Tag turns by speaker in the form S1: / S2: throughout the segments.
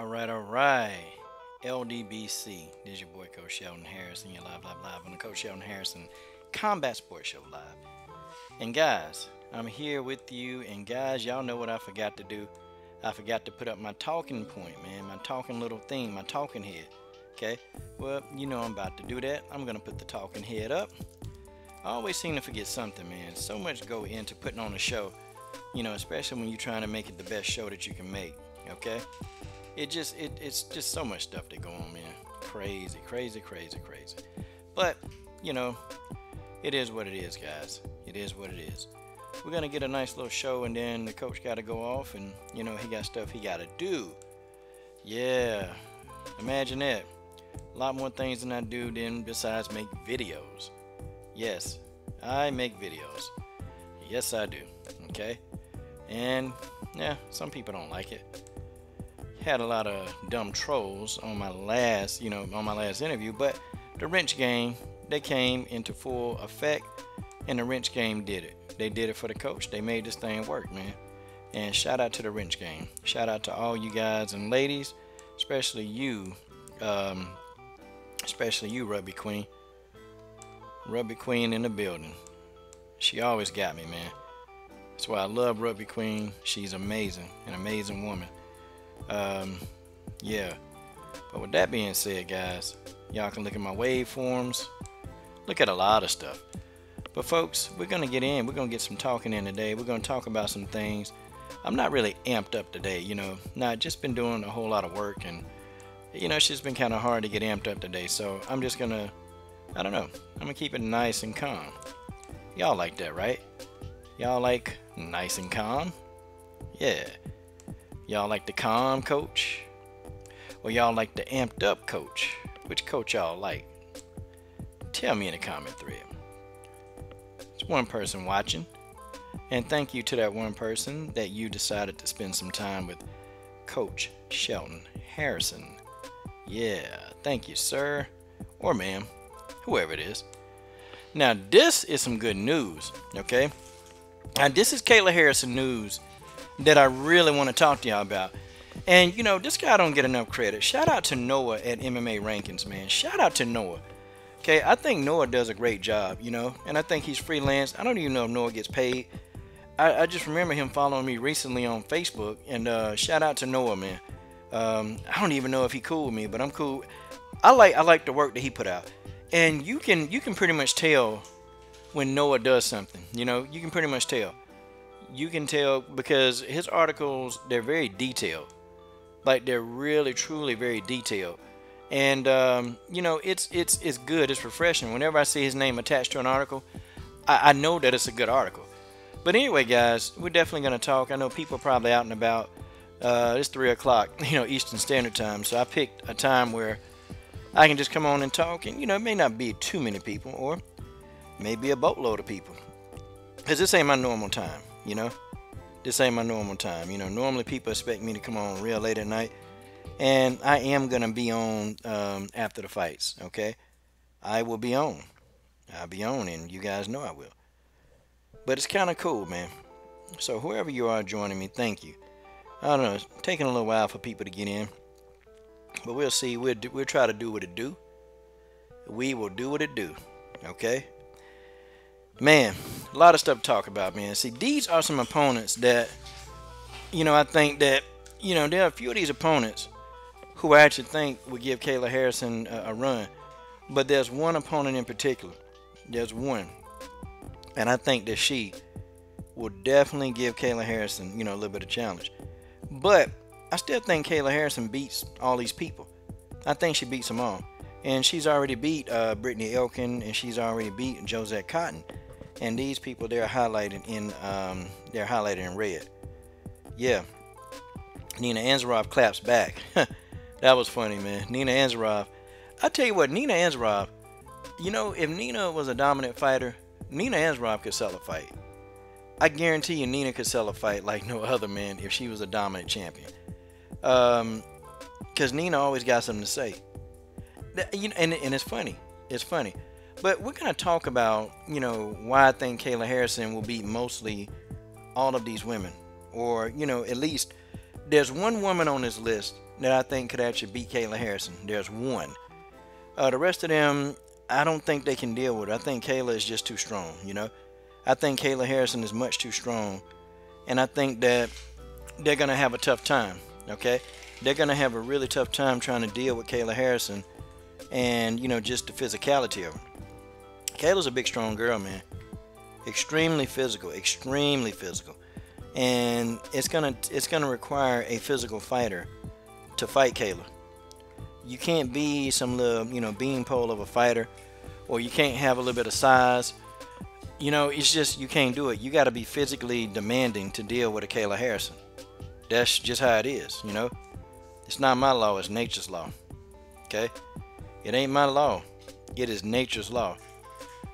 S1: All right. LDBC. This is your boy Coach Sheldon Harrison. You're live on the Coach Sheldon Harrison Combat Sports Show live. And guys, I'm here with you. And guys, y'all know what I forgot to do. I forgot to put up my talking point, man. My talking little thing, my talking head. Okay. Well, you know I'm about to do that. I'm gonna put the talking head up. I always seem to forget something, man. So much go into putting on a show. Especially when you're trying to make it the best show that you can make. Okay. It's just so much stuff that go on, man. Crazy. But it is what it is, guys. It is what it is. We're gonna get a nice little show, and then the coach got to go off, and he got stuff he got to do. Yeah, imagine that. A lot more things than I do then besides make videos. Yes, I make videos. Yes, I do. Okay, and yeah, some people don't like it. Had a lot of dumb trolls on my last interview, but the wrench game, they came into full effect, and the wrench game did it. They did it for the coach. They made this thing work, man. And shout out to the wrench game. Shout out to all you guys and ladies, especially you, Rugby Queen. Rugby Queen in the building. She always got me, man. That's why I love Rugby Queen. She's amazing, an amazing woman. Yeah. But with that being said, guys, y'all can look at my waveforms. Look at a lot of stuff. But folks, we're going to get in. We're going to get some talking in today. We're going to talk about some things. I'm not really amped up today, I've just been doing a whole lot of work, and it's just been kind of hard to get amped up today. So I'm just going to, I don't know, I'm going to keep it nice and calm. Y'all like that, right? Y'all like nice and calm? Yeah. Y'all like the calm coach? Or y'all like the amped up coach? Which coach y'all like? Tell me in the comment thread. It's one person watching. And thank you to that one person that you decided to spend some time with Coach Sheldon Harrison. Yeah, thank you, sir. Or ma'am. Whoever it is. Now, this is some good news, okay? Now, this is Kayla Harrison news that I really want to talk to y'all about. And, this guy don't get enough credit. Shout out to Noah at MMA Rankings, man. Shout out to Noah. Okay, I think Noah does a great job, and I think he's freelance. I don't even know if Noah gets paid. I just remember him following me recently on Facebook, and shout out to Noah, man. I don't even know if he cool with me, but I'm cool. I like the work that he put out, and you can pretty much tell when Noah does something. You can pretty much tell. You can tell because his articles, they're very detailed, like they're really truly very detailed. And it's good, it's refreshing. Whenever I see his name attached to an article, I know that it's a good article. But anyway, guys, we're definitely going to talk. I know people are probably out and about. It's 3 o'clock, Eastern Standard Time. So I picked a time where I can just come on and talk. And, it may not be too many people, or maybe a boatload of people. Because this ain't my normal time, This ain't my normal time. Normally people expect me to come on real late at night. And I am going to be on after the fights, okay? I will be on. I'll be on, and you guys know I will. But it's kind of cool, man. So whoever you are joining me, thank you. I don't know, it's taking a little while for people to get in. But we'll see. We'll try to do what it do. We will do what it do, okay? Man, a lot of stuff to talk about, man. See, these are some opponents that, I think that, there are a few of these opponents who I actually think would give Kayla Harrison a run. But there's one opponent in particular. There's one. And I think that she will definitely give Kayla Harrison, a little bit of challenge. But I still think Kayla Harrison beats all these people. I think she beats them all. And she's already beat Brittany Elkin, and she's already beat Josette Cotton. And these people, they're highlighted in red. Yeah. Nina Ansaroff claps back. That was funny, man. Nina Ansaroff. I tell you what, Nina Ansaroff, if Nina was a dominant fighter, Nina Ansaroff could sell a fight. I guarantee you Nina could sell a fight like no other, man, if she was a dominant champion. Because Nina always got something to say. And it's funny. It's funny. But we're going to talk about, why I think Kayla Harrison will beat mostly all of these women. Or, at least There's one woman on this list that I think could actually beat Kayla Harrison. There's one. The rest of them, I don't think they can deal with it. I think Kayla is just too strong, you know. I think Kayla Harrison is much too strong. And I think that they're going to have a tough time, okay? They're going to have a really tough time trying to deal with Kayla Harrison and, you know, just the physicality of her. Kayla's a big, strong girl, man. Extremely physical, extremely physical. And it's gonna require a physical fighter to fight Kayla. You can't be some little, you know, beanpole of a fighter, or you can't have a little bit of size. You know, it's just, you can't do it. You got to be physically demanding to deal with a Kayla Harrison. That's just how it is, you know. It's not my law, it's nature's law. Okay? It ain't my law. It is nature's law.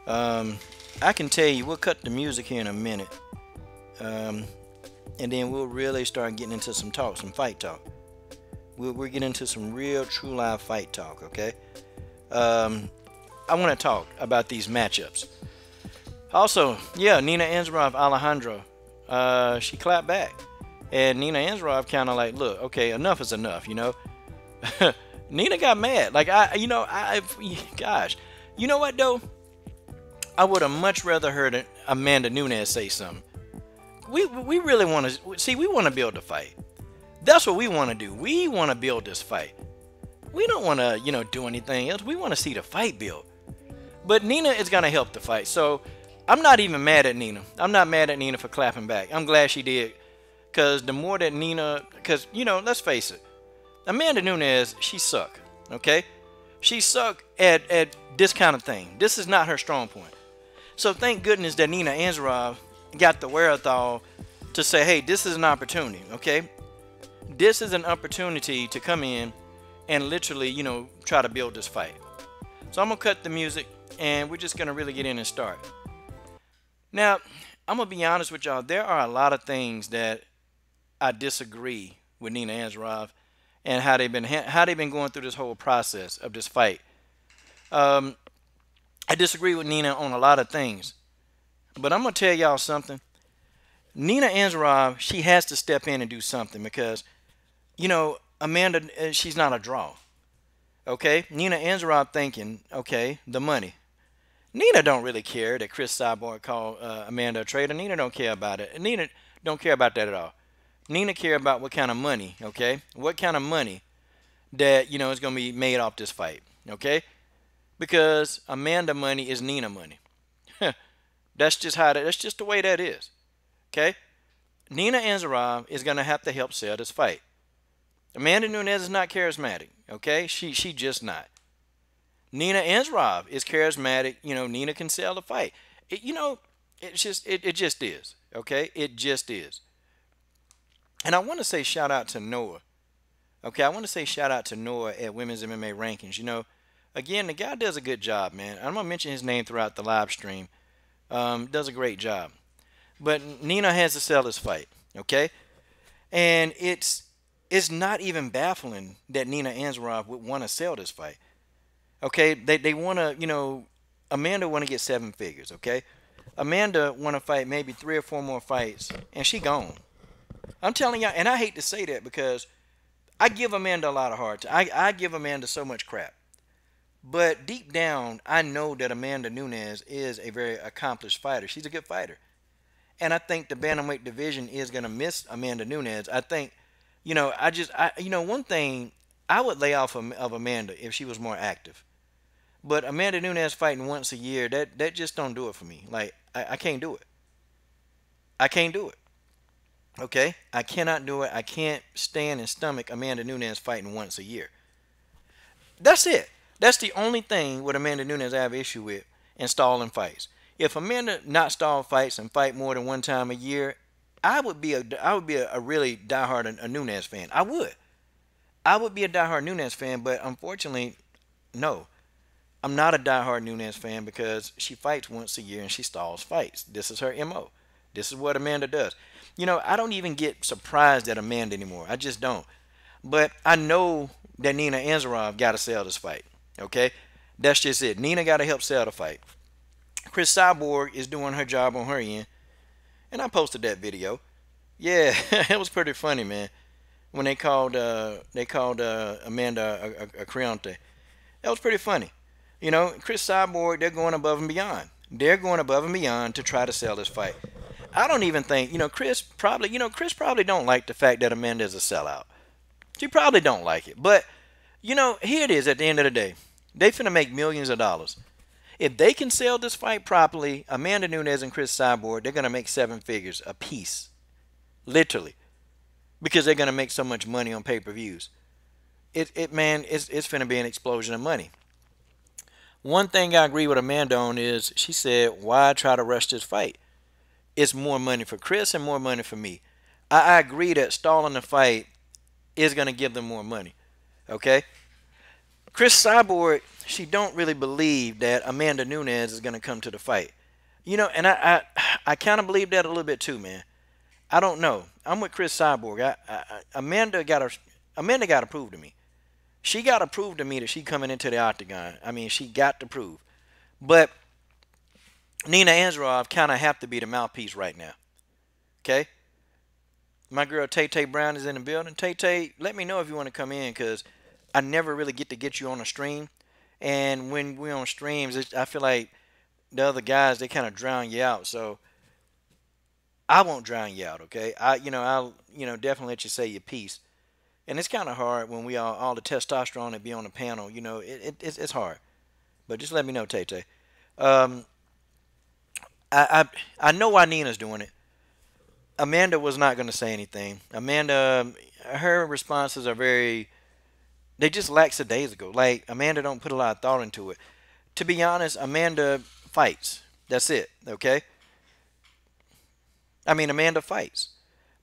S1: I can tell you, we'll cut the music here in a minute. And then we'll really start getting into some talk, some fight talk. We'll get into some real, true live fight talk, okay? I want to talk about these matchups. Also, yeah, Nina Ansaroff, Alejandro, she clapped back. And Nina Ansaroff kind of like, look, okay, enough is enough, you know? Nina got mad. Like, gosh. You know what, though? I would have much rather heard Amanda Nunes say something. We really want to, see, we want to build a fight. That's what we want to do. We want to build this fight. We don't want to, you know, do anything else. We want to see the fight build. But Nina is going to help the fight. So I'm not even mad at Nina. I'm not mad at Nina for clapping back. I'm glad she did. Because the more that Nina, because, you know, let's face it. Amanda Nunes, she suck. Okay? She suck at this kind of thing. This is not her strong point. So thank goodness that Nina Ansaroff got the wherewithal to say, hey, this is an opportunity, okay? This is an opportunity to come in and literally, you know, try to build this fight. So I'm going to cut the music, and we're just going to really get in and start. Now, I'm going to be honest with y'all. There are a lot of things that I disagree with Nina Ansaroff and how they've been going through this whole process of this fight. I disagree with Nina on a lot of things. But I'm going to tell y'all something. Nina Ansaroff, she has to step in and do something because, you know, Amanda, she's not a draw. Okay? Nina Ansaroff thinking, okay, the money. Nina don't really care that Chris Cyborg called Amanda a traitor. Nina don't care about it. Nina don't care about that at all. Nina care about what kind of money, okay? What kind of money that, you know, is going to be made off this fight, okay? Because Amanda money is Nina money. That's just the way that is. Okay? Nina Ansaroff is going to have to help sell this fight. Amanda Nunes is not charismatic. Okay? She just not. Nina Ansaroff is charismatic. You know, Nina can sell the fight. You know, it just is. Okay? It just is. And I want to say shout out to Noah. Okay? I want to say shout out to Noah at Women's MMA Rankings. You know, again, the guy does a good job, man. I'm going to mention his name throughout the live stream. Does a great job. But Nina has to sell this fight, okay? And it's not even baffling that Nina Ansaroff would want to sell this fight. Okay? They want to, you know, Amanda want to get 7 figures, okay? Amanda want to fight maybe 3 or 4 more fights, and she gone. I'm telling y'all, and I hate to say that because I give Amanda a lot of hard time. I give Amanda so much crap. But deep down, I know that Amanda Nunes is a very accomplished fighter. She's a good fighter. And I think the bantamweight division is going to miss Amanda Nunes. I think, you know, you know, one thing, I would lay off of Amanda if she was more active. But Amanda Nunes fighting once a year, that just don't do it for me. Like, I can't do it. I can't do it. Okay? I cannot do it. I can't stand and stomach Amanda Nunes fighting once a year. That's it. That's the only thing with Amanda Nunes I have issue with in stalling fights. If Amanda not stall fights and fight more than one time a year, I would be a really diehard Nunes fan. I would be a diehard Nunes fan, but unfortunately, no. I'm not a diehard Nunes fan because she fights once a year and she stalls fights. This is her MO. This is what Amanda does. You know, I don't even get surprised at Amanda anymore. I just don't. But I know that Nina Ansaroff got to sell this fight. Okay? That's just it. Nina got to help sell the fight. Chris Cyborg is doing her job on her end. And I posted that video. Yeah, it was pretty funny, man. when they called Amanda a creonte. That was pretty funny. You know, Chris Cyborg, they're going above and beyond. They're going above and beyond to try to sell this fight. I don't even think, Chris probably don't like the fact that Amanda is a sellout. She probably don't like it. But, here it is at the end of the day. They finna make millions of dollars. If they can sell this fight properly, Amanda Nunes and Chris Cyborg, they're gonna make 7 figures a piece. Literally. Because they're gonna make so much money on pay-per-views. It's finna be an explosion of money. One thing I agree with Amanda on is she said, why try to rush this fight? It's more money for Chris and more money for me. I agree that stalling the fight is going to give them more money. Okay? Chris Cyborg, she don't really believe that Amanda Nunes is going to come to the fight. And I kind of believe that a little bit too, man. I don't know. I'm with Chris Cyborg. Amanda got to prove to me. She got to prove to me that she coming into the octagon. I mean, she got to prove. But Nina Ansaroff kind of have to be the mouthpiece right now. Okay? My girl Tay Brown is in the building. Tay, let me know if you want to come in because I never really get you on a stream. And when we're on streams, I feel like the other guys, they kind of drown you out. So I won't drown you out, okay? I'll definitely let you say your piece. And it's kind of hard when we all the testosterone that be on the panel. It's hard. But just let me know, Tay. I know why Nina's doing it. Amanda was not going to say anything. Amanda, her responses are they just lackadaisical. Like, Amanda don't put a lot of thought into it. To be honest, Amanda fights. That's it, okay? I mean, Amanda fights.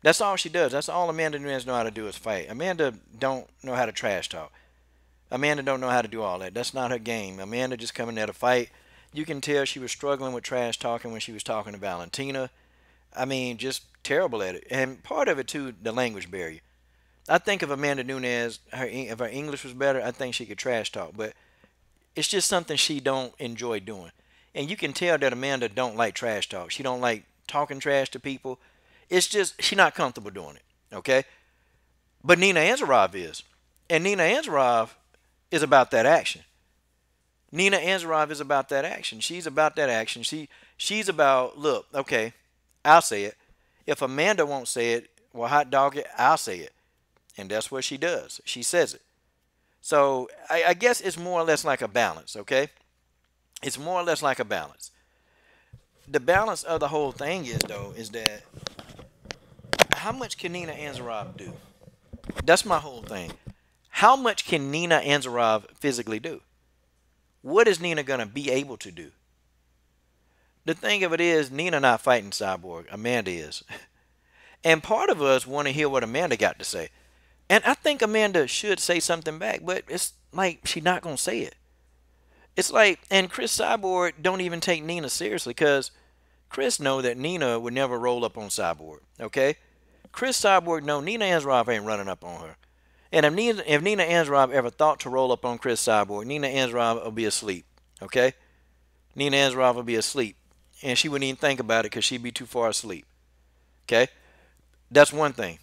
S1: That's all she does. That's all Amanda Nunes know how to do is fight. Amanda don't know how to trash talk. Amanda don't know how to do all that. That's not her game. Amanda just coming there to fight. You can tell she was struggling with trash talking when she was talking to Valentina. I mean, just terrible at it. And part of it, too, the language barrier. I think if Amanda Nunes, if her English was better, I think she could trash talk. But it's just something she don't enjoy doing. And you can tell that Amanda don't like trash talk. She don't like talking trash to people. It's just she's not comfortable doing it, okay? But Nina Ansaroff is. And Nina Ansaroff is about that action. Nina Ansaroff is about that action. She's about that action. She's about, look, okay, I'll say it. If Amanda won't say it, well, hot dog it, I'll say it. And that's what she does. She says it. So I guess it's more or less like a balance, okay? It's more or less like a balance. The balance of the whole thing is, though, is that how much can Nina Ansaroff do? That's my whole thing. How much can Nina Ansaroff physically do? What is Nina going to be able to do? The thing of it is, Nina not fighting Cyborg. Amanda is. And part of us want to hear what Amanda got to say. And I think Amanda should say something back, but it's like she's not going to say it. It's like, and Chris Cyborg don't even take Nina seriously because Chris know that Nina would never roll up on Cyborg, okay? Chris Cyborg know Nina Ansaroff ain't running up on her. And if Nina Ansaroff ever thought to roll up on Chris Cyborg, Nina Ansaroff will be asleep, okay? Nina Ansaroff will be asleep. And she wouldn't even think about it because she'd be too far asleep, okay? That's one thing.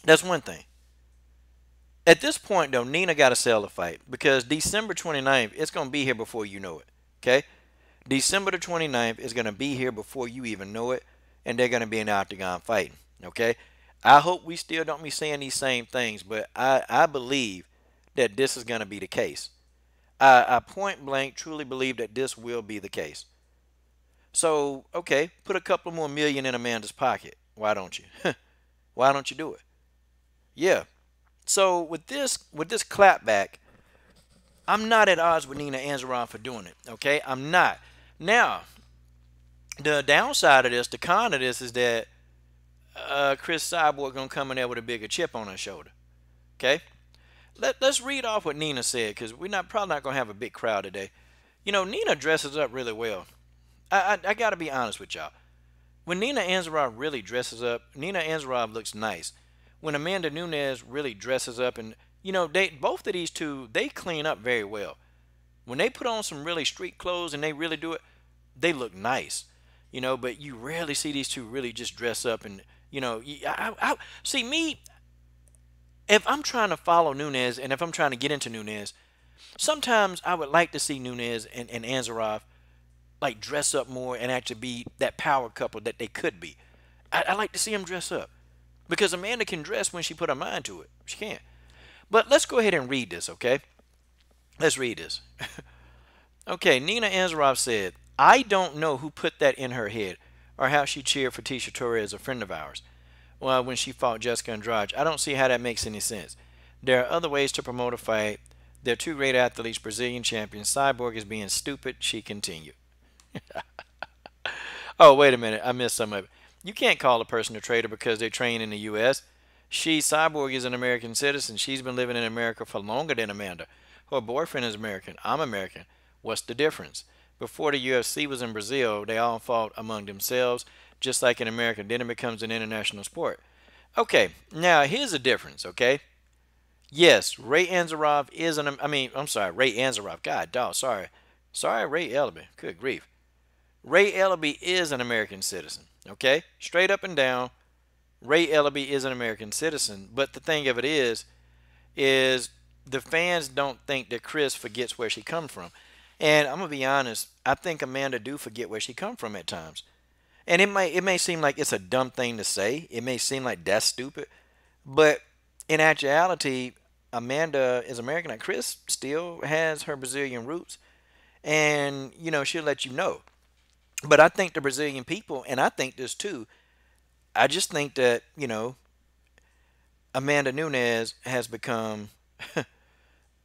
S1: That's one thing. At this point, though, Nina got to sell the fight because December 29th, it's going to be here before you know it, okay? December the 29th is going to be here before you even know it, and they're going to be in the octagon fighting, okay? I hope we still don't be saying these same things, but I believe that this is going to be the case. I point blank truly believe that this will be the case. So, okay, put a couple more million in Amanda's pocket. Why don't you? Why don't you do it? Yeah. So with this clapback, I'm not at odds with Nina Ansaroff for doing it. Okay, I'm not. Now, the downside of this, the con of this, is that Chris Cyborg gonna come in there with a bigger chip on her shoulder. Okay, let's read off what Nina said because we're probably not gonna have a big crowd today. You know, Nina dresses up really well. I gotta be honest with y'all. When Nina Ansaroff really dresses up, Nina Ansaroff looks nice. When Amanda Nunes really dresses up, and you know, both of these two, they clean up very well. When they put on some really street clothes and they really do it, they look nice. You know, but you rarely see these two really just dress up and, you know, see me, if I'm trying to follow Nunes and if I'm trying to get into Nunes, sometimes I would like to see Nunes and Ansaroff like dress up more and actually be that power couple that they could be. I like to see them dress up because Amanda can dress when she put her mind to it. She can. But let's go ahead and read this, okay? Let's read this. Okay, Nina Ansaroff said, I don't know who put that in her head or how she cheered for Tisha Torres, a friend of ours. Well, when she fought Jessica Andrade, I don't see how that makes any sense. There are other ways to promote a fight. They're two great athletes, Brazilian champions. Cyborg is being stupid, she continued. Oh, wait a minute. I missed some of it. You can't call a person a traitor because they train in the U.S. Cyborg, is an American citizen. She's been living in America for longer than Amanda. Her boyfriend is American. I'm American. What's the difference? Before the UFC was in Brazil, they all fought among themselves, just like in America. Then it becomes an international sport. Okay, now here's the difference, okay? Yes, Ray Ansaroff is I'm sorry, Ray Ansaroff. God, dog, sorry. Sorry, Ray Ellaby. Good grief. Ray Ellaby is an American citizen, okay? Straight up and down, Ray Ellaby is an American citizen. But the thing of it is the fans don't think that Chris forgets where she come from. And I'm going to be honest, I think Amanda do forget where she come from at times. And it may seem like it's a dumb thing to say. It may seem like that's stupid. But in actuality, Amanda is American. Like Chris still has her Brazilian roots. And, she'll let you know. But I think the Brazilian people, and I think this too, I just think that, Amanda Nunes has become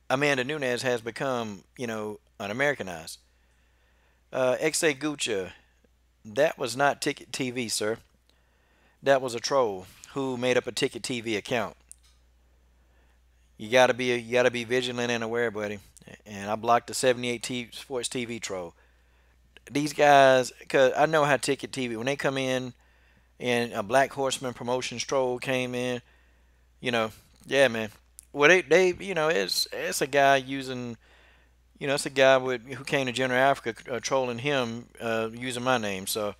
S1: un-Americanized. XA Gucci, that was not Ticket TV, sir. That was a troll who made up a Ticket TV account. You gotta be vigilant and aware, buddy. And I blocked the 78 Sports TV troll. These guys, cause I know how Ticket TV, when they come in, and a Black Horseman Promotions troll came in, yeah, man. Well, it's a guy using, it's a guy who came to General Africa trolling him using my name. So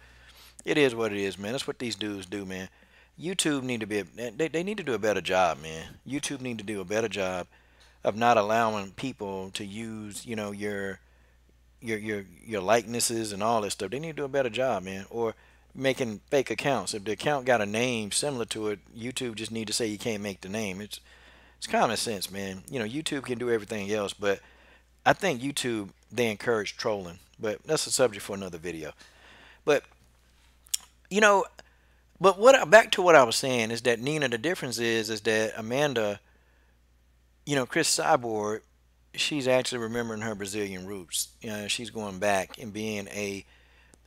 S1: it is what it is, man. That's what these dudes do, man. YouTube need to they need to do a better job, man. YouTube need to do a better job of not allowing people to use, your likenesses and all that stuff. They need to do a better job, man. Or making fake accounts. If the account got a name similar to it, YouTube just need to say you can't make the name. It's common sense, man. YouTube can do everything else, but I think YouTube, they encourage trolling. But that's a subject for another video. But back to what I was saying is that Nina, the difference is that Amanda, Chris Cyborg, she's actually remembering her Brazilian roots. She's going back and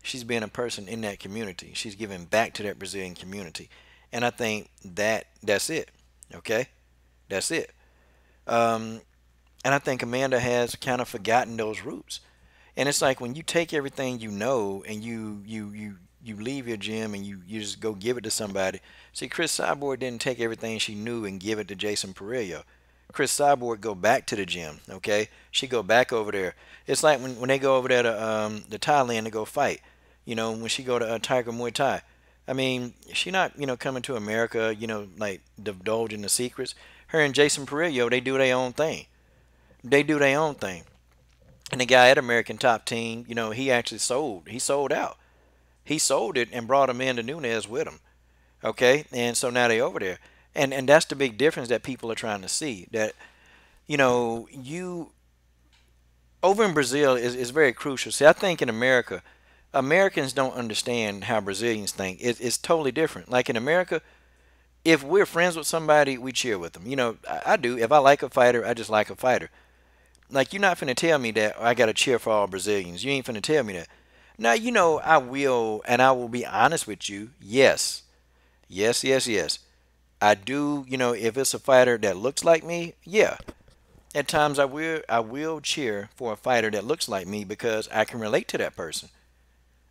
S1: she's being a person in that community. She's giving back to that Brazilian community. And I think that's it. Okay? That's it. And I think Amanda has kind of forgotten those roots. And it's like when you take everything and you leave your gym and you just go give it to somebody. See, Chris Cyborg didn't take everything she knew and give it to Jason Perillo. Chris Cyborg go back to the gym, okay? She go back over there. It's like when they go over there to Thailand to go fight. When she go to Tiger Muay Thai. I mean, she not, coming to America, like divulging the secrets. Her and Jason Perillo, they do their own thing. They do their own thing. And the guy at American Top Team, he actually sold. He sold out. He sold it and brought Amanda Nunes with him. Okay? And so now they over there. And that's the big difference that people are trying to see. That, over in Brazil is very crucial. See, I think in America, Americans don't understand how Brazilians think. It's totally different. Like in America, if we're friends with somebody, we cheer with them. I do. If I like a fighter, I just like a fighter. Like, you're not finna tell me that I gotta cheer for all Brazilians. You ain't finna tell me that. Now, I will, and I will be honest with you. Yes. Yes, yes, yes. I do, if it's a fighter that looks like me, yeah. At times I will cheer for a fighter that looks like me because I can relate to that person.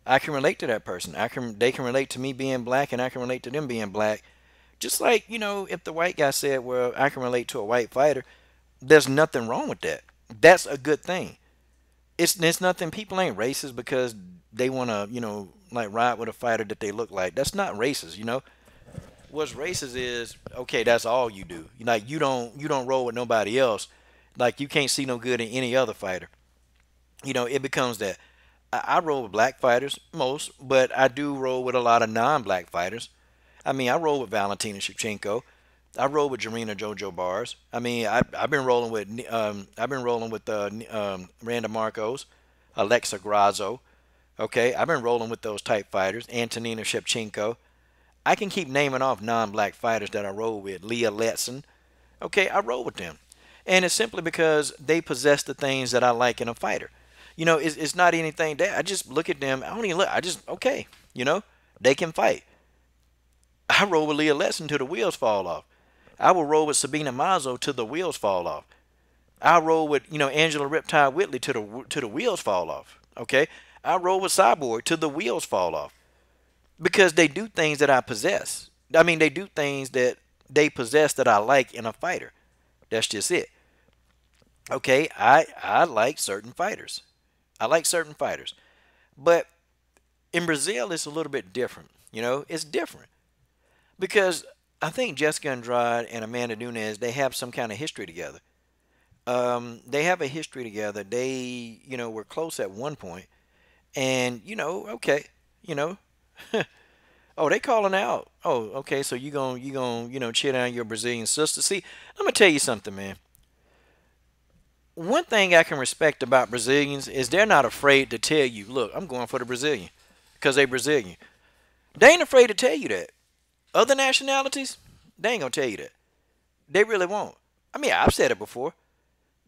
S1: I can relate to that person. They can relate to me being black and I can relate to them being black. Just like, if the white guy said, well, I can relate to a white fighter, there's nothing wrong with that. That's a good thing. It's nothing. People ain't racist because they want to, like ride with a fighter that they look like. That's not racist, what's racist is, okay, that's all you do. Like you don't roll with nobody else. Like you can't see no good in any other fighter. It becomes that. I roll with black fighters most, but I do roll with a lot of non-black fighters. I mean, I roll with Valentina Shevchenko. I roll with Jarena Jojo Bars. I mean, I've been rolling with Randa Markos, Alexa Grasso. Okay, I've been rolling with those type fighters. Antonina Shevchenko. I can keep naming off non-black fighters that I roll with. Leah Letson. Okay, I roll with them, and it's simply because they possess the things that I like in a fighter. It's not anything that I just look at them. I don't even look. I just okay. They can fight. I roll with Leah Letson till the wheels fall off. I will roll with Sabina Mazo till the wheels fall off. I roll with Angela Riptide Whitley till the wheels fall off. Okay, I roll with Cyborg till the wheels fall off because they do things that I possess. I mean, they do things that they possess that I like in a fighter. That's just it. Okay, I like certain fighters. I like certain fighters, but in Brazil it's a little bit different. It's different because I think Jessica Andrade and Amanda Nunes, they have some kind of history together. They have a history together. They, were close at one point, and okay, you know, oh, they calling out. Oh, okay, so you gonna cheer down your Brazilian sister? See, I'm gonna tell you something, man. One thing I can respect about Brazilians is they're not afraid to tell you, look, I'm going for the Brazilian because they Brazilian. They ain't afraid to tell you that. Other nationalities, they ain't gonna tell you that. They really won't. I mean, I've said it before.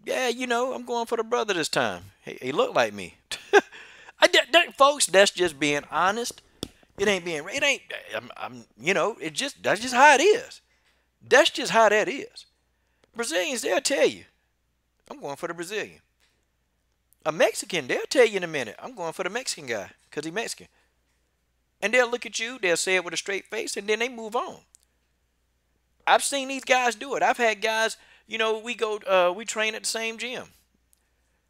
S1: Yeah, I'm going for the brother this time. He looked like me. Folks, that's just being honest. It ain't being. It ain't. That's just how it is. That's just how that is. Brazilians, they'll tell you, I'm going for the Brazilian. A Mexican, they'll tell you in a minute, I'm going for the Mexican guy because he's Mexican. And they'll look at you, they'll say it with a straight face, and then they move on. I've seen these guys do it. I've had guys, we train at the same gym.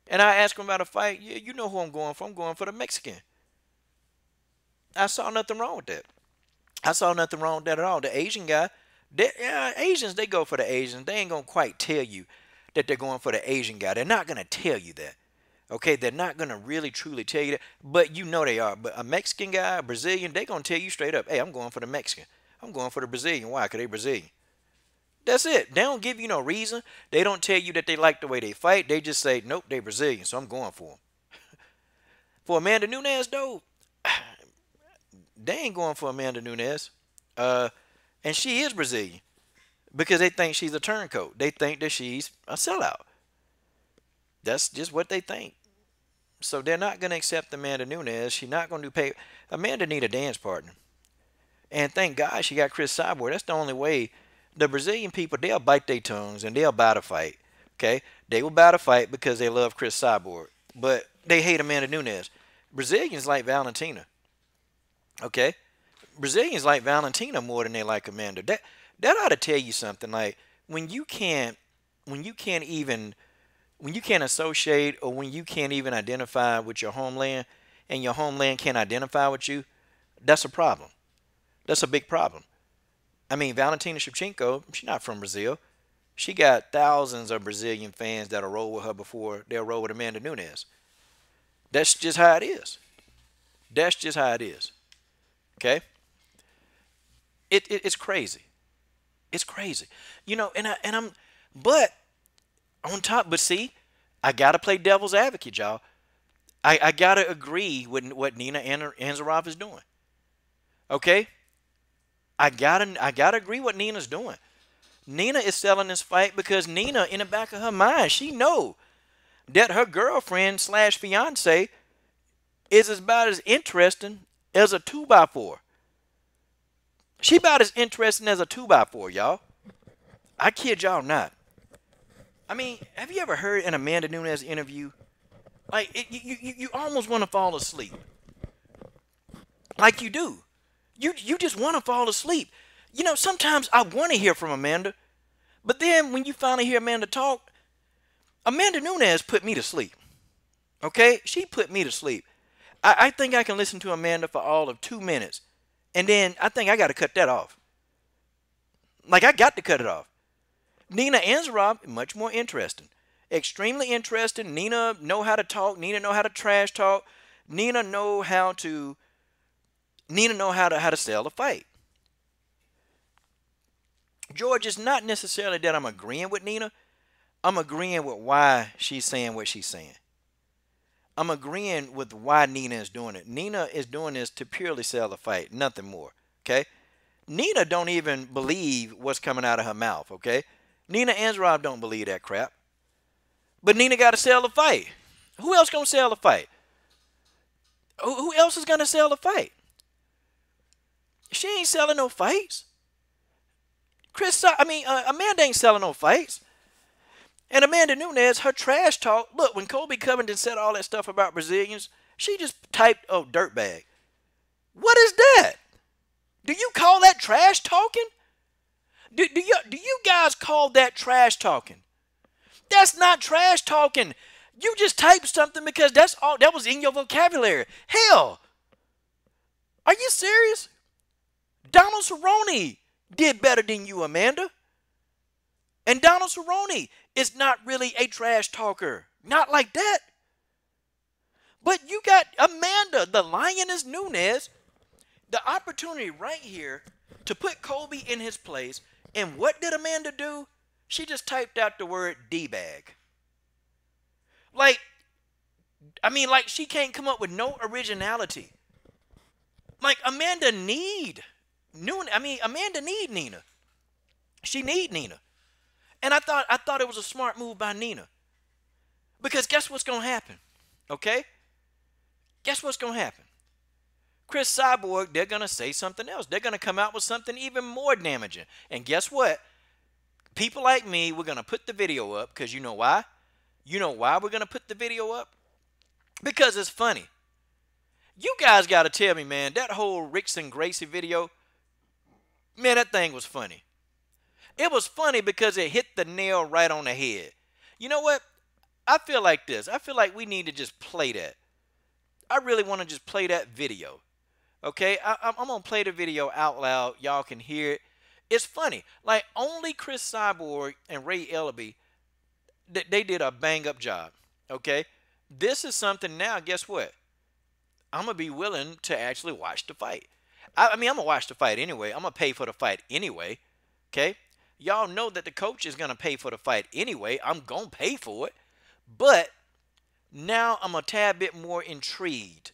S1: And I ask them about a fight. Yeah, you know who I'm going for. I'm going for the Mexican. I saw nothing wrong with that. I saw nothing wrong with that at all. The Asian guy, Asians, they go for the Asians. They ain't going to quite tell you that they're going for the Asian guy. They're not going to tell you that. Okay, they're not going to really truly tell you that, but they are. But a Mexican guy, a Brazilian, they're going to tell you straight up, hey, I'm going for the Mexican. I'm going for the Brazilian. Why? Because they Brazilian. That's it. They don't give you no reason. They don't tell you that they like the way they fight. They just say, nope, they Brazilian, so I'm going for them. For Amanda Nunes, though, they ain't going for Amanda Nunes. And she is Brazilian because they think she's a turncoat. They think that she's a sellout. That's just what they think. So they're not going to accept Amanda Nunes. She's not going to pay. Amanda need a dance partner. And thank God she got Chris Cyborg. That's the only way. The Brazilian people, they'll bite their tongues and they'll buy the fight. Okay? They will buy the fight because they love Chris Cyborg. But they hate Amanda Nunes. Brazilians like Valentina. Okay? Brazilians like Valentina more than they like Amanda. That ought to tell you something. Like when you can't associate, or when you can't even identify with your homeland and your homeland can't identify with you, that's a problem. That's a big problem. I mean, Valentina Shevchenko, she's not from Brazil. She got thousands of Brazilian fans that'll roll with her before they'll roll with Amanda Nunes. That's just how it is. That's just how it is. Okay? It's crazy. It's crazy. But see, I got to play devil's advocate, y'all. I got to agree with what Nina Ansaroff is doing. Okay? I gotta agree what Nina's doing. Nina is selling this fight because Nina, in the back of her mind, she know that her girlfriend / fiance is about as interesting as a 2x4. She about as interesting as a 2x4, y'all. I kid y'all not. I mean, have you ever heard an Amanda Nunes interview? Like, you almost want to fall asleep. Like you do. You just want to fall asleep. Sometimes I want to hear from Amanda. But then when you finally hear Amanda talk, Amanda Nunes put me to sleep. Okay? She put me to sleep. I think I can listen to Amanda for all of 2 minutes. And then I think I got to cut that off. Like, I got to cut it off. Nina Ansaroff, much more interesting. Extremely interesting. Nina know how to talk. Nina know how to trash talk. Nina know how to sell a fight. George, it's not necessarily that I'm agreeing with Nina. I'm agreeing with why she's saying what she's saying. I'm agreeing with why Nina is doing it. Nina is doing this to purely sell the fight, nothing more. Okay? Nina don't even believe what's coming out of her mouth. Okay? Nina Ansaroff don't believe that crap. But Nina got to sell the fight. Who else gonna sell the fight? Who else is gonna sell the fight? She ain't selling no fights. Amanda ain't selling no fights. And Amanda Nunes, her trash talk. Look, when Colby Covington said all that stuff about Brazilians, she just typed, "Oh, dirtbag." What is that? Do you call that trash talking? Do you guys call that trash talking? That's not trash talking. You just typed something because that's all that was in your vocabulary. Hell, are you serious? Donald Cerrone did better than you, Amanda. And Donald Cerrone is not really a trash talker. Not like that. But you got Amanda, the Lioness Nunes, the opportunity right here to put Colby in his place. And what did Amanda do? She just typed out the word D-bag. Like she can't come up with no originality. Like, Amanda need Nina. She need Nina. And I thought it was a smart move by Nina. Because guess what's going to happen? Okay? Guess what's going to happen? Chris Cyborg, they're going to say something else. They're going to come out with something even more damaging. And guess what? People like me, we're going to put the video up because you know why? You know why we're going to put the video up? Because it's funny. You guys got to tell me, man, that whole Rickson Gracie video, man, that thing was funny. It was funny because it hit the nail right on the head. You know what? I feel like this. I feel like we need to just play that. I really want to just play that video. Okay? I'm going to play the video out loud. Y'all can hear it. It's funny. Like, only Chris Cyborg and Ray Ellaby, they did a bang-up job. Okay? This is something now, guess what? I'm going to be willing to actually watch the fight. I'm going to watch the fight anyway. I'm going to pay for the fight anyway. Okay? Y'all know that the coach is going to pay for the fight anyway. I'm going to pay for it. But now I'm a tad bit more intrigued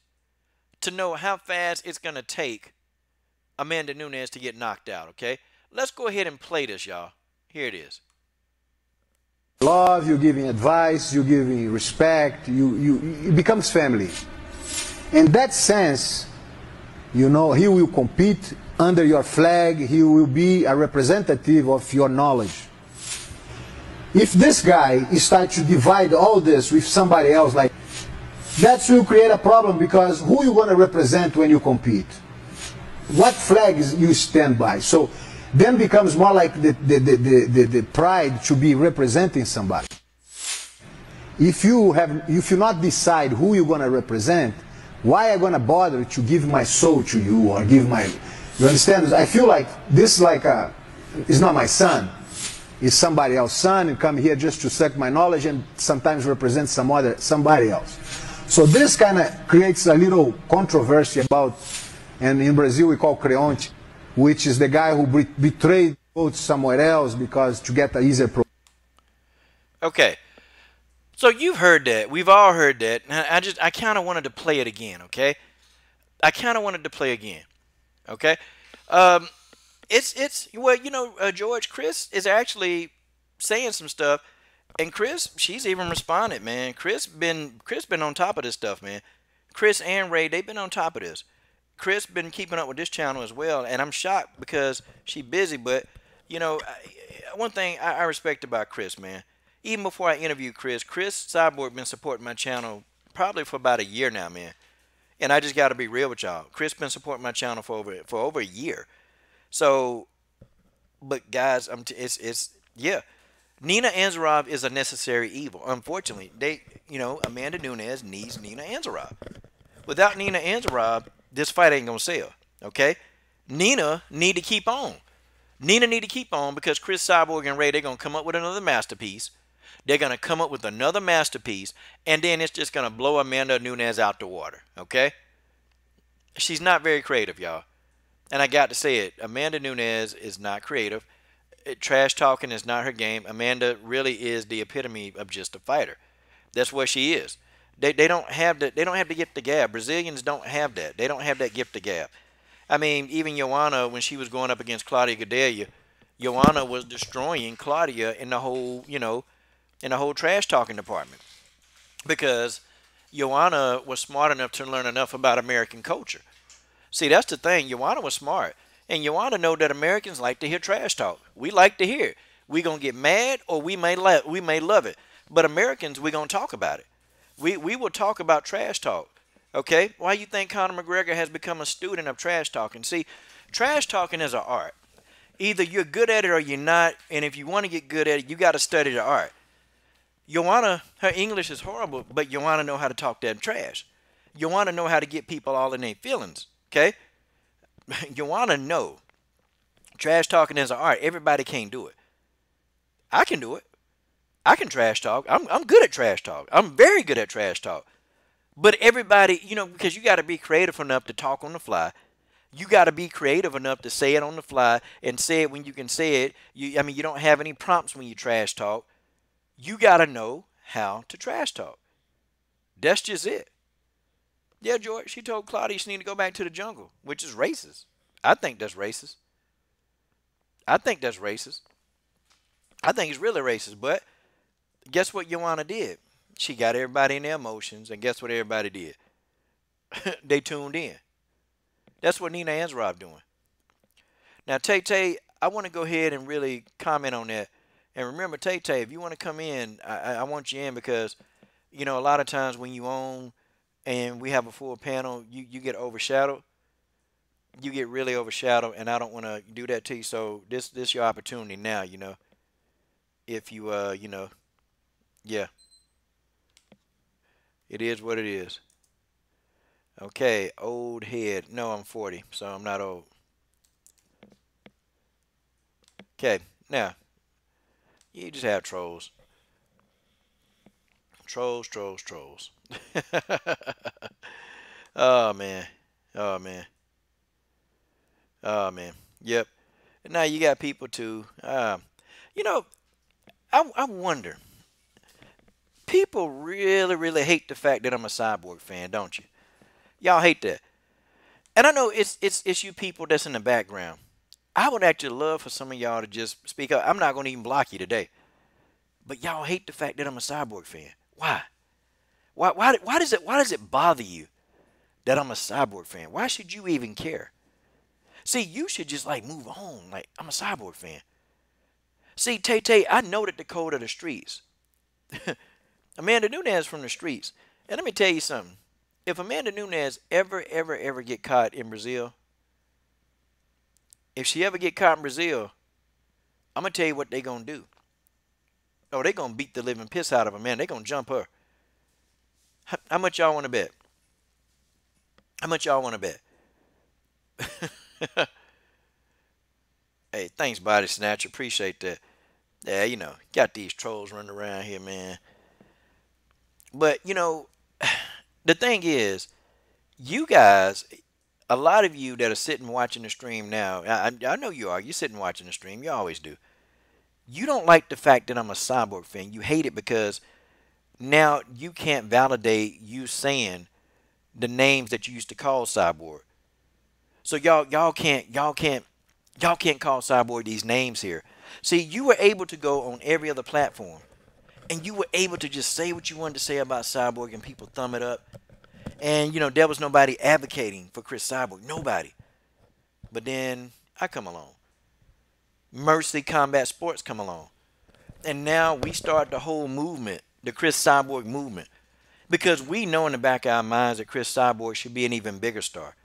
S1: to know how fast it's going to take Amanda Nunes to get knocked out, okay? Let's go ahead and play this, y'all. Here it is.
S2: Love, you're giving advice, you're giving respect, it becomes family. In that sense, you know, he will compete under your flag, he will be a representative of your knowledge. If this guy starts to divide all this with somebody else, like, that will create a problem because who you going to represent when you compete? What flags you stand by? So then becomes more like the pride to be representing somebody. If you not decide who you're going to represent, why am I going to bother to give my soul to you or give my... You understand? I feel like this is not my son. It's somebody else's son and come here just to suck my knowledge and sometimes represent somebody else. So this kind of creates a little controversy about, and in Brazil we call creonte, which is the guy who betrayed votes somewhere else because to get an easier pro.
S1: Okay. So you've heard that. We've all heard that. I kind of wanted to play it again, okay? I kind of wanted to play again. Okay? Well, you know, George, Chris is actually saying some stuff, and Chris, she's even responded, man. Chris been on top of this stuff, man. Chris and Ray, they've been on top of this. Chris been keeping up with this channel as well, and I'm shocked because she's busy, but, you know, one thing I respect about Chris, man, even before I interviewed Chris Cyborg been supporting my channel probably for about a year now, man. And I just got to be real with y'all. Chris been supporting my channel for over a year. So, but guys, yeah. Nina Ansaroff is a necessary evil. Unfortunately, Amanda Nunes needs Nina Ansaroff. Without Nina Ansaroff, this fight ain't gonna sell. Okay, Nina need to keep on. Nina need to keep on because Chris Cyborg and Ray, they're going to come up with another masterpiece. They're going to come up with another masterpiece, and then it's just going to blow Amanda Nunes out the water, okay? She's not very creative, y'all. And I got to say it, Amanda Nunes is not creative. Trash talking is not her game. Amanda really is the epitome of just a fighter. That's what she is. They don't have the gift of gab. Brazilians don't have that. They don't have that gift of gab. I mean, even Joanna, when she was going up against Claudia Gadelha, Joanna was destroying Claudia in the whole, in the whole trash talking department because Joanna was smart enough to learn enough about American culture. See, that's the thing. Joanna was smart. And Joanna know that Americans like to hear trash talk. We like to hear it. We gonna get mad or we may love it. But Americans, we gonna talk about it. We will talk about trash talk. Okay? Why you think Conor McGregor has become a student of trash talking? See, trash talking is an art. Either you're good at it or you're not. And if you want to get good at it, you got to study the art. Joanna, her English is horrible, but Joanna know how to talk that trash. Joanna know how to get people all in their feelings. Okay? Joanna know trash talking is an art. Everybody can't do it. I can do it. I can trash talk. I'm good at trash talk. I'm very good at trash talk. But everybody, because you got to be creative enough to talk on the fly. You got to be creative enough to say it on the fly and say it when you can say it. You don't have any prompts when you trash talk. You got to know how to trash talk. That's just it. Yeah, George, she told Claudia she need to go back to the jungle, which is racist. I think that's racist. I think that's racist. I think it's really racist, but guess what Joanna did? She got everybody in their emotions, and guess what everybody did? They tuned in. That's what Nina Ansaroff doing. Now, Tay, I want to go ahead and really comment on that. And remember, Tay, if you want to come in, I want you in because, a lot of times when you own and we have a full panel, you get overshadowed. You get really overshadowed, and I don't want to do that to you. So this your opportunity now, If you, yeah. It is what it is. Okay, old head. No, I'm 40, so I'm not old. Okay, now, you just have trolls. Trolls. Oh, man. Oh, man. Oh, man. Yep. And now you got people too. I wonder. People really, really hate the fact that I'm a Cyborg fan, don't you? Y'all hate that. And I know it's you people that's in the background. I would actually love for some of y'all to just speak up. I'm not going to even block you today. But y'all hate the fact that I'm a Cyborg fan. Why? Why does it bother you that I'm a Cyborg fan? Why should you even care? See, you should just move on. I'm a Cyborg fan. See, Tay, I know that the code of the streets. Amanda Nunes from the streets. And let me tell you something. If Amanda Nunes ever get caught in Brazil, if she ever get caught in Brazil, I'm going to tell you what they going to do. Oh, they going to beat the living piss out of her, man. They going to jump her. How much y'all want to bet? How much y'all want to bet? Hey, thanks, Body Snatcher. Appreciate that. Yeah, got these trolls running around here, man. But, the thing is, you guys, a lot of you that are sitting watching the stream now, I know you are. You're sitting watching the stream. You always do. You don't like the fact that I'm a Cyborg fan. You hate it because now you can't validate you saying the names that you used to call Cyborg. So y'all can't call Cyborg these names here. See, you were able to go on every other platform, and you were able to just say what you wanted to say about Cyborg, and people thumb it up. And there was nobody advocating for Chris Cyborg, nobody. But then I come along. Mercy Combat Sports come along, and now we start the whole movement, the Chris Cyborg movement, because we know in the back of our minds that Chris Cyborg should be an even bigger star.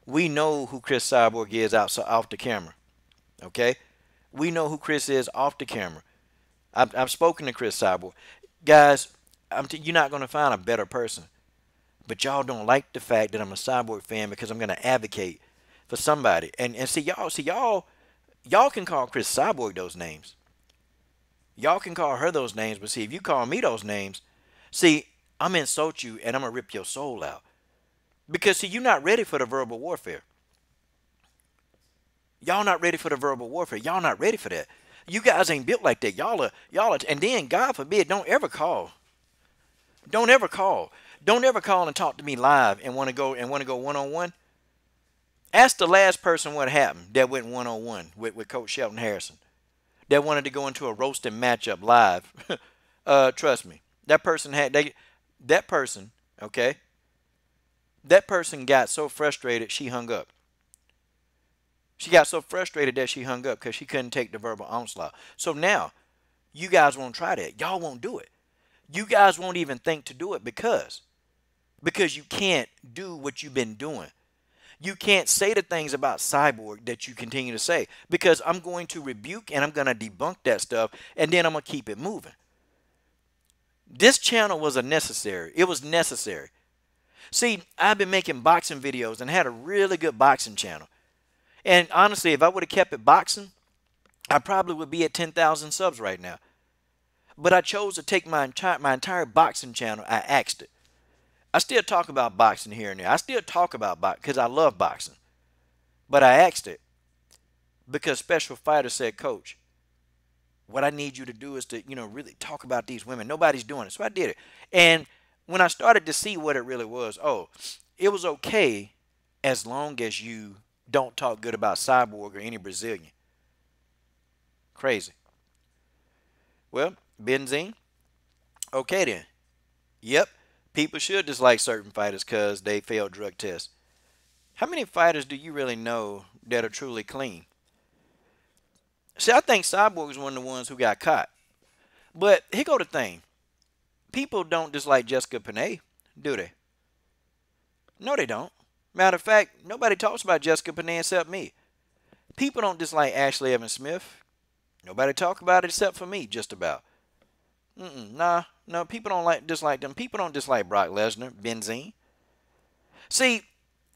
S1: We know who Chris Cyborg is off the camera. Okay? We know who Chris is off the camera. I've spoken to Chris Cyborg. Guys, you're not going to find a better person. But y'all don't like the fact that I'm a Cyborg fan because I'm going to advocate for somebody. And see y'all, Y'all can call Chris Cyborg those names. Y'all can call her those names, but see, if you call me those names, see, I'm going to insult you and I'm going to rip your soul out. Because, see, you're not ready for the verbal warfare. Y'all not ready for the verbal warfare. Y'all not ready for that. You guys ain't built like that. Y'all are, and then, God forbid, don't ever call. Don't ever call. Don't ever call and talk to me live and want to go one-on-one. Ask the last person what happened that went one-on-one with Coach Shelton Harrison. That wanted to go into a roasting matchup live. Trust me. That person okay? That person got so frustrated she hung up. She got so frustrated that she hung up because she couldn't take the verbal onslaught. So now, you guys won't try that. Y'all won't do it. You guys won't even think to do it because you can't do what you've been doing. You can't say the things about Cyborg that you continue to say because I'm going to rebuke and I'm going to debunk that stuff and then I'm going to keep it moving. This channel was unnecessary. It was necessary. See, I've been making boxing videos and had a really good boxing channel. And honestly, if I would have kept it boxing, I probably would be at 10,000 subs right now. But I chose to take my entire boxing channel. I axed it. I still talk about boxing here and there. I still talk about boxing because I love boxing. But I axed it because Special Fighter said, Coach, what I need you to do is to, really talk about these women. Nobody's doing it. So I did it. And when I started to see what it really was, it was okay as long as you don't talk good about Cyborg or any Brazilian. Crazy. Well, Benzine. Okay then. Yep. People should dislike certain fighters because they failed drug tests. How many fighters do you really know that are truly clean? See, I think Cyborg is one of the ones who got caught. But here go the thing. People don't dislike Jessica Panay, do they? No, they don't. Matter of fact, nobody talks about Jessica Panay except me. People don't dislike Ashley Evans Smith. Nobody talk about it except for me, just about. No, people don't dislike them. People don't dislike Brock Lesnar, Benzine. See,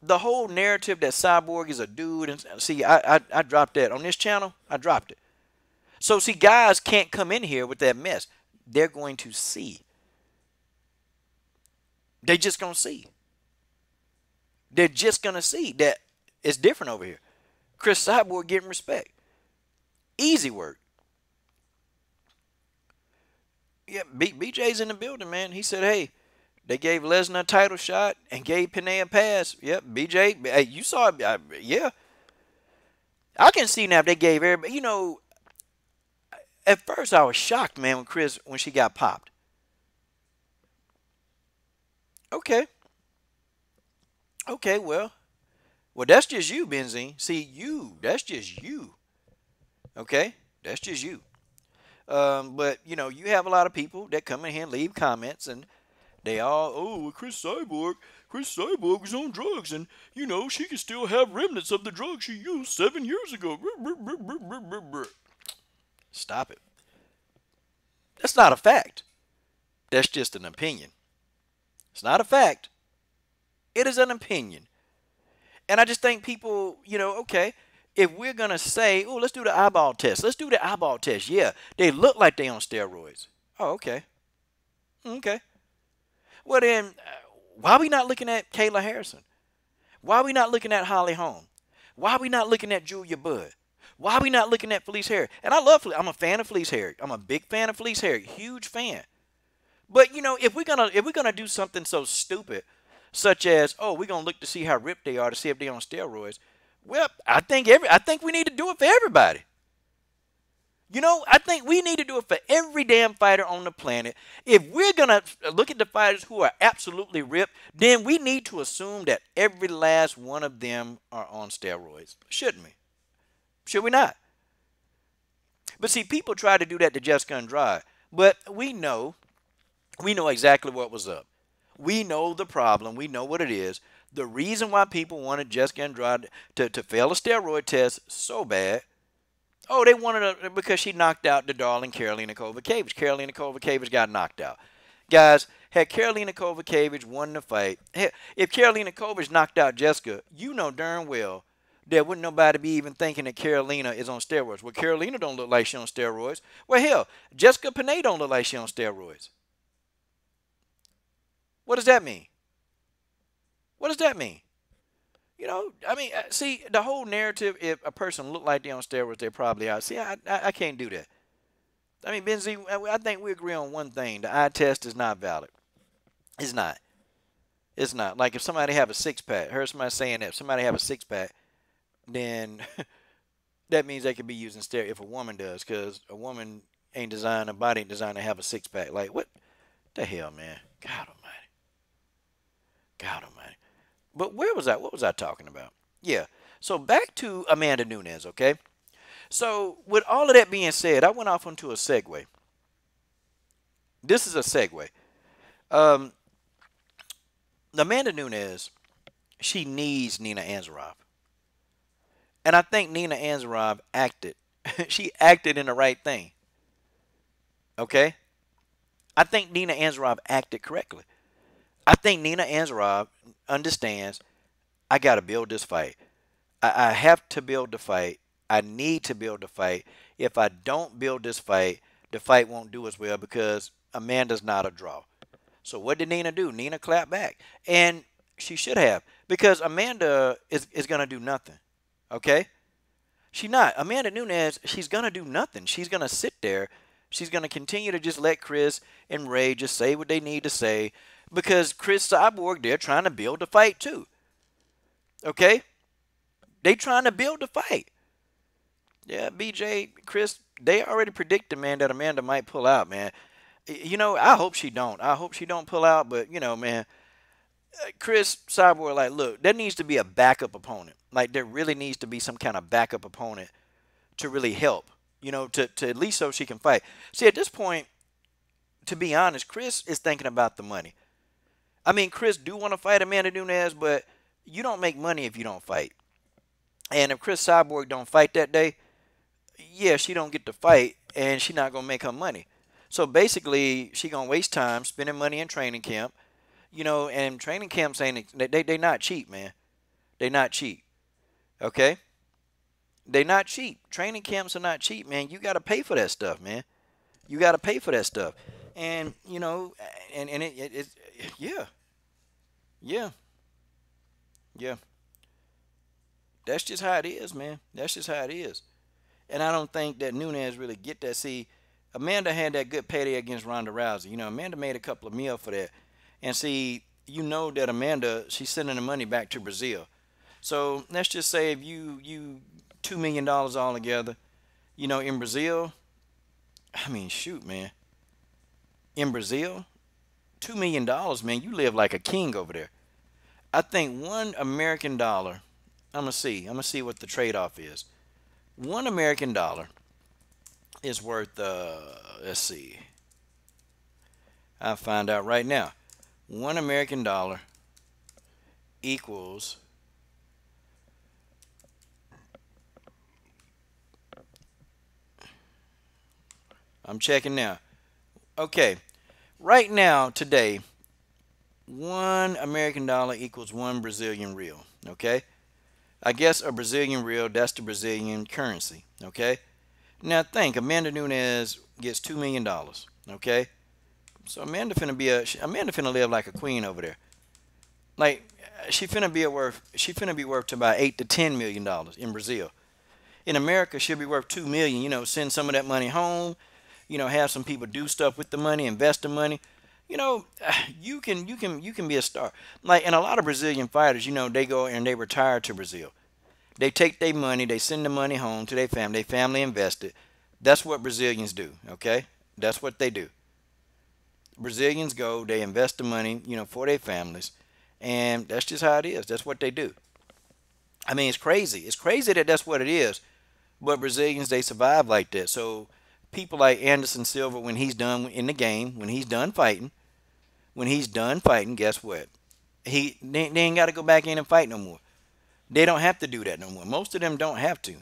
S1: the whole narrative that Cyborg is a dude, and see, I dropped that on this channel. I dropped it. So see, guys can't come in here with that mess. They're going to see. They're just gonna see. They're just gonna see that it's different over here. Chris Cyborg getting respect. Easy work. Yeah, BJ's in the building, man. He said, hey, they gave Lesnar a title shot and gave Panay a pass. Yep, BJ, hey, you saw it. Yeah. I can see now if they gave everybody, at first I was shocked, man, when she got popped. Okay. Okay, well, that's just you, Benzine. See, that's just you. Okay? That's just you. But, you have a lot of people that come in here and leave comments, and they all, Chris Cyborg was on drugs, and, she can still have remnants of the drugs she used 7 years ago. Stop it. That's not a fact. That's just an opinion. It's not a fact. It is an opinion. And I just think people, okay, if we're going to say, let's do the eyeball test. Let's do the eyeball test. Yeah, they look like they on steroids. Oh, okay. Okay. Well, then, why are we not looking at Kayla Harrison? Why are we not looking at Holly Holm? Why are we not looking at Julia Budd? Why are we not looking at Felice Herrig? And I'm a fan of Felice Herrig. I'm a big fan of Felice Herrig. Huge fan. But, if we're gonna do something so stupid, such as, we're gonna look to see how ripped they are to see if they're on steroids. Well, I think we need to do it for everybody. I think we need to do it for every damn fighter on the planet. If we're gonna look at the fighters who are absolutely ripped, then we need to assume that every last one of them are on steroids, shouldn't we? Should we not? But see, people try to do that to Jessica Andrade, but we know exactly what was up. We know the problem. We know what it is. The reason why people wanted Jessica Andrade to fail a steroid test so bad, they wanted her because she knocked out the darling Karolina Kowalkiewicz. Karolina Kowalkiewicz got knocked out. Guys, had Karolina Kowalkiewicz won the fight, if Karolina Kowalkiewicz knocked out Jessica, you know darn well there wouldn't nobody be even thinking that Carolina is on steroids. Well, Carolina don't look like she on steroids. Well, hell, Jessica Panay don't look like she on steroids. What does that mean? What does that mean? You know, I mean, see, the whole narrative, if a person look like they on steroids, they probably are. See, I can't do that. I mean, Benzie, I think we agree on one thing. The eye test is not valid. It's not. It's not. Like if somebody have a six-pack, heard somebody saying that, if somebody have a six-pack, then that means they could be using steroids if a woman does, because a woman ain't designed, a body ain't designed to have a six-pack. Like, what the hell, man? God almighty. God almighty. But where was I? What was I talking about? Yeah. So back to Amanda Nunes, okay? So with all of that being said, I went off onto a segue. This is a segue. Um, Amanda Nunes, she needs Nina Ansaroff. And I think Nina Ansaroff acted. She acted in the right thing. Okay? I think Nina Ansaroff acted correctly. I think Nina Ansaroff understands I got to build this fight. I have to build the fight. I need to build the fight. If I don't build this fight, the fight won't do as well because Amanda's not a draw. So what did Nina do? Nina clapped back. And she should have because Amanda is going to do nothing. Okay? She's not. Amanda Nunes, she's going to do nothing. She's going to sit there. She's going to continue to just let Chris and Ray just say what they need to say because Chris Cyborg, they're trying to build the fight too. Okay? They trying to build the fight. Yeah, BJ, Chris, they already predicted, man, that Amanda might pull out, man. You know, I hope she don't. I hope she don't pull out, but, you know, man, Chris Cyborg, like, look, there needs to be a backup opponent. Like, there really needs to be some kind of backup opponent to really help, you know, to at least so she can fight. See, at this point, to be honest, Chris is thinking about the money. I mean, Chris do want to fight Amanda Nunes, but you don't make money if you don't fight. And if Chris Cyborg don't fight that day, yeah, she don't get to fight, and she not going to make her money. So basically, she going to waste time spending money in training camp. You know, and training camps ain't, they not cheap, man. They not cheap. Okay? They not cheap. Training camps are not cheap, man. You got to pay for that stuff, man. You got to pay for that stuff. And, you know, and it yeah. Yeah. Yeah. That's just how it is, man. That's just how it is. And I don't think that Nunes really get that. See, Amanda had that good payday against Ronda Rousey. You know, Amanda made a couple of meal for that. And see, you know that Amanda, she's sending the money back to Brazil. So let's just say if you $2 million all together, you know, in Brazil, I mean, shoot, man. In Brazil, $2 million, man, you live like a king over there. I think $1 American, I'm going to see what the trade-off is. $1 American is worth, let's see. I'll find out right now. $1 American equals I'm checking now. Okay. Right now, today, $1 American equals 1 Brazilian real. Okay? I guess a Brazilian real, that's the Brazilian currency. Okay? Now think, Amanda Nunes gets $2 million. Okay? So Amanda finna live like a queen over there. Like she finna be worth to about $8 to $10 million in Brazil. In America, she'll be worth $2 million. You know, send some of that money home. You know, have some people do stuff with the money, invest the money. You know, you can be a star. Like, and a lot of Brazilian fighters, you know, they go and they retire to Brazil. They take their money, they send the money home to their family. Their family invest it. That's what Brazilians do. Okay, that's what they do. Brazilians go, they invest the money, you know, for their families, and that's just how it is. That's what they do. I mean, it's crazy. It's crazy that that's what it is, but Brazilians, they survive like that. So people like Anderson Silva, when he's done in the game, when he's done fighting, guess what? They ain't got to go back in and fight no more. They don't have to do that no more. Most of them don't have to.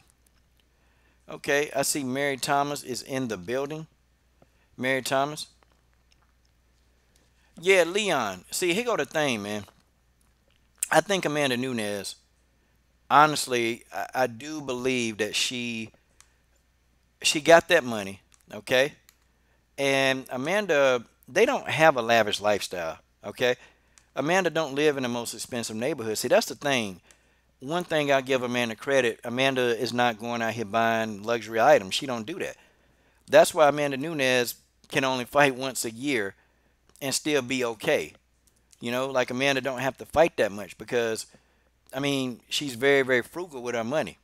S1: Okay, I see Mary Thomas is in the building. Mary Thomas. Yeah, Leon. See, here go the thing, man. I think Amanda Nunes, honestly, I do believe that she got that money, okay? And Amanda, they don't have a lavish lifestyle, okay? Amanda don't live in the most expensive neighborhood. See, that's the thing. One thing I give Amanda credit, Amanda is not going out here buying luxury items. She don't do that. That's why Amanda Nunes can only fight once a year and still be okay. You know, like Amanda don't have to fight that much because, I mean, she's very, very frugal with her money.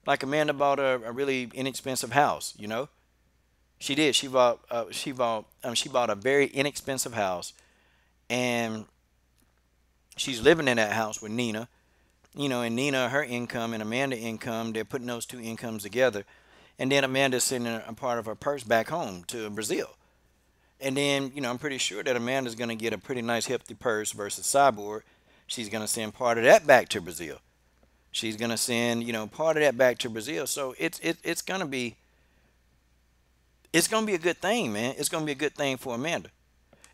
S1: Like Amanda bought a really inexpensive house, you know. She did. She bought a very inexpensive house, and she's living in that house with Nina. You know, and Nina, her income and Amanda income, they're putting those two incomes together. And then Amanda's sending a part of her purse back home to Brazil. And then, I'm pretty sure that Amanda's going to get a pretty nice hefty purse versus Cyborg. She's going to send part of that back to Brazil. She's going to send, part of that back to Brazil. So it's going to be a good thing, man. It's going to be a good thing for Amanda.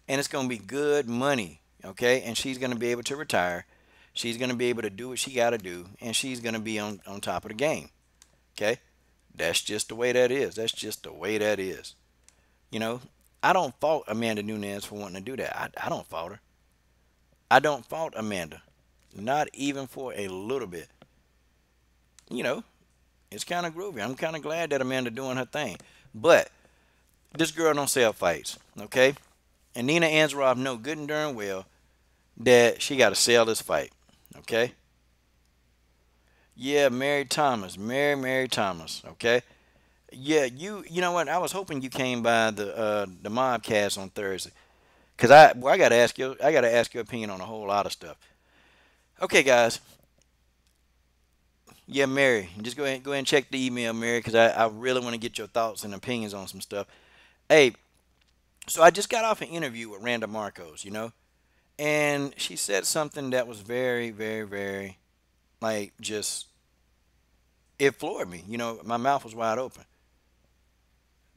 S1: And it's going to be good money, okay? And she's going to be able to retire. She's going to be able to do what she got to do, and she's going to be on top of the game, okay? That's just the way that is. That's just the way that is. I don't fault Amanda Nunes for wanting to do that. I don't fault her. I don't fault Amanda, not even for a little bit. It's kind of groovy. I'm kind of glad that Amanda doing her thing. But this girl don't sell fights, okay? And Nina Ansaroff know good and darn well that she got to sell this fight, okay? Yeah, Mary Thomas, Mary Thomas, okay? Yeah, you know what? I was hoping you came by the mobcast on Thursday, cause I gotta ask your opinion on a whole lot of stuff. Okay, guys. Yeah, Mary, just go ahead and check the email, Mary, cause I really want to get your thoughts and opinions on some stuff. Hey, so I just got off an interview with Randa Markos, and she said something that was very, very, very, like, just it floored me. My mouth was wide open.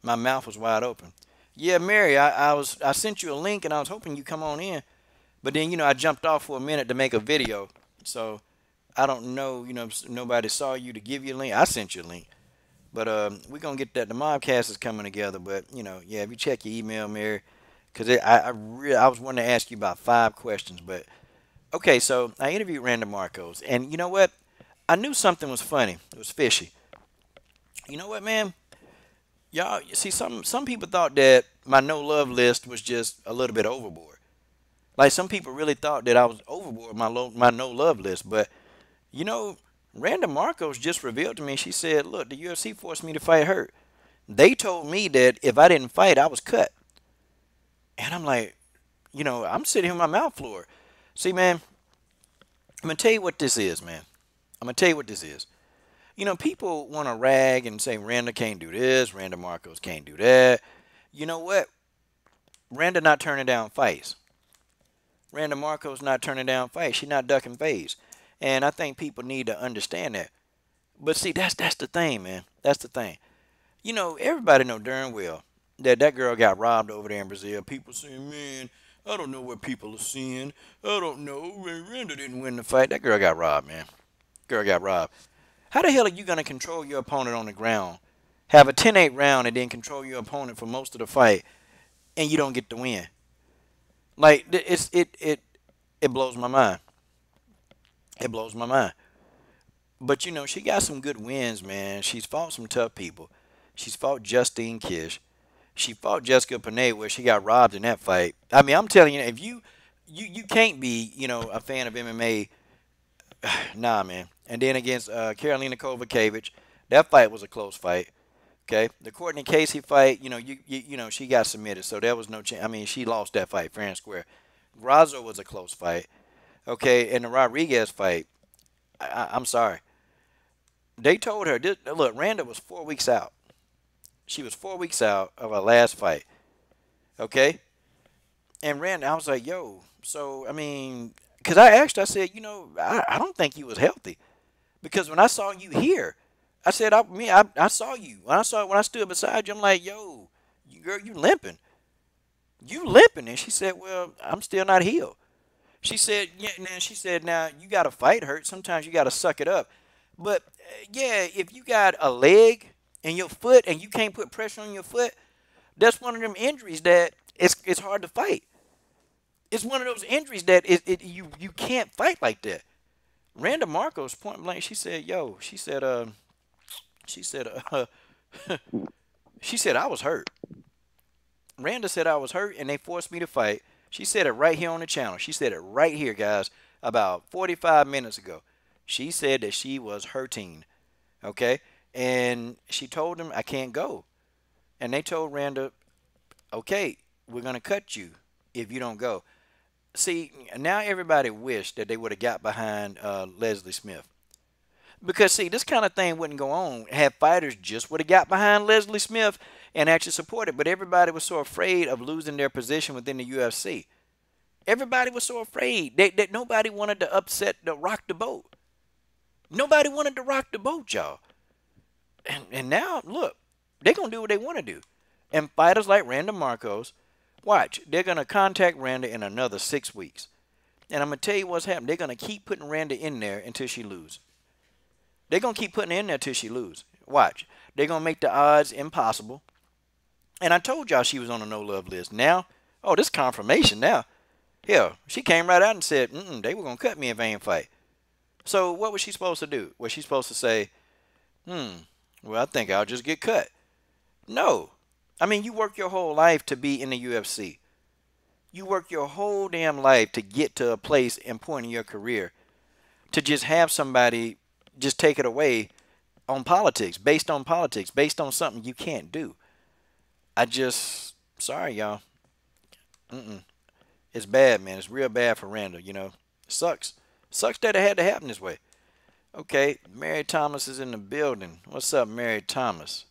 S1: My mouth was wide open. Yeah, Mary, I sent you a link and I was hoping you come on in, but then I jumped off for a minute to make a video, so I don't know. If nobody saw you to give you a link. I sent you a link, but we're gonna get that. The mobcast is coming together, but yeah, if you check your email, Mary, because I was wanting to ask you about 5 questions, but okay. So I interviewed Randa Markos, and you know what? I knew something was funny. It was fishy. You know what, man? Y'all, you see, some people thought that my no love list was just a little bit overboard. Like some people really thought that I was overboard my no love list. But Randa Markos just revealed to me. She said, "Look, the UFC forced me to fight her. They told me that if I didn't fight, I was cut." And I'm like, I'm sitting here with my mouth floored. See, man, I'm gonna tell you what this is, man. I'm gonna tell you what this is. People want to rag and say Randa can't do this, Randa Markos can't do that. You know what? Randa not turning down fights. Randa Markos not turning down fights. She not ducking phase. And I think people need to understand that. But see, that's the thing, man. That's the thing. Everybody know darn well that girl got robbed over there in Brazil. People saying, man, I don't know what people are seeing. I don't know. Randa didn't win the fight. That girl got robbed, man. Girl got robbed. How the hell are you going to control your opponent on the ground, have a 10-8 round, and then control your opponent for most of the fight, and you don't get the win? Like, it blows my mind. It blows my mind. But, she got some good wins, man. She's fought some tough people. She's fought Justine Kish. She fought Jessica Panay where she got robbed in that fight. I mean, I'm telling you, if you can't be, a fan of MMA, nah, man. And then against Karolina Kowalkiewicz, that fight was a close fight. Okay, the Courtney Casey fight, she got submitted, so there was no chance. I mean, she lost that fight, fair and square. Grazo was a close fight. Okay, and the Rodriguez fight, I'm sorry. They told her, look, Randa was 4 weeks out. She was 4 weeks out of her last fight. Okay, and Randa, I was like, yo, so I mean, because I asked, I said, I don't think you was healthy. Because when I saw you here, I said, I saw you. When I stood beside you, I'm like, yo, girl, you limping. You limping. And she said, well, I'm still not healed. She said, yeah, now she said, now you got to fight hurt. Sometimes you got to suck it up. But yeah, if you got a leg and your foot and you can't put pressure on your foot, that's one of them injuries that it's hard to fight. It's one of those injuries that you can't fight like that. Randa Markos point blank, she said, "Yo," she said, she said I was hurt. Randa said I was hurt and they forced me to fight. She said it right here on the channel. She said it right here, guys, about 45 minutes ago. She said that she was hurting, okay? And she told them, I can't go. And they told Randa, okay, we're going to cut you if you don't go. See, now everybody wished that they would have got behind Leslie Smith. Because, see, this kind of thing wouldn't go on. Had fighters just would have got behind Leslie Smith and actually supported. But everybody was so afraid of losing their position within the UFC. Everybody was so afraid that nobody wanted to rock the boat. Nobody wanted to rock the boat, y'all. And now, look, they're going to do what they want to do. And fighters like Randa Markos, watch, they're going to contact Randa in another 6 weeks. And I'm going to tell you what's happening. They're going to keep putting Randa in there until she loses. They're going to keep putting her in there until she loses. Watch. They're going to make the odds impossible. And I told y'all she was on a no-love list. Now, oh, this confirmation now. Hell, she came right out and said, they were going to cut me if I ain't fight. So what was she supposed to do? Was she supposed to say, well, I think I'll just get cut? No. I mean, you work your whole life to be in the UFC. You work your whole damn life to get to a place and point in your career. To just have somebody just take it away on politics, based on something you can't do. Sorry, y'all. It's bad, man. It's real bad for Randall, you know. It sucks. Sucks that it had to happen this way. Okay, Mary Thomas is in the building. What's up, Mary Thomas?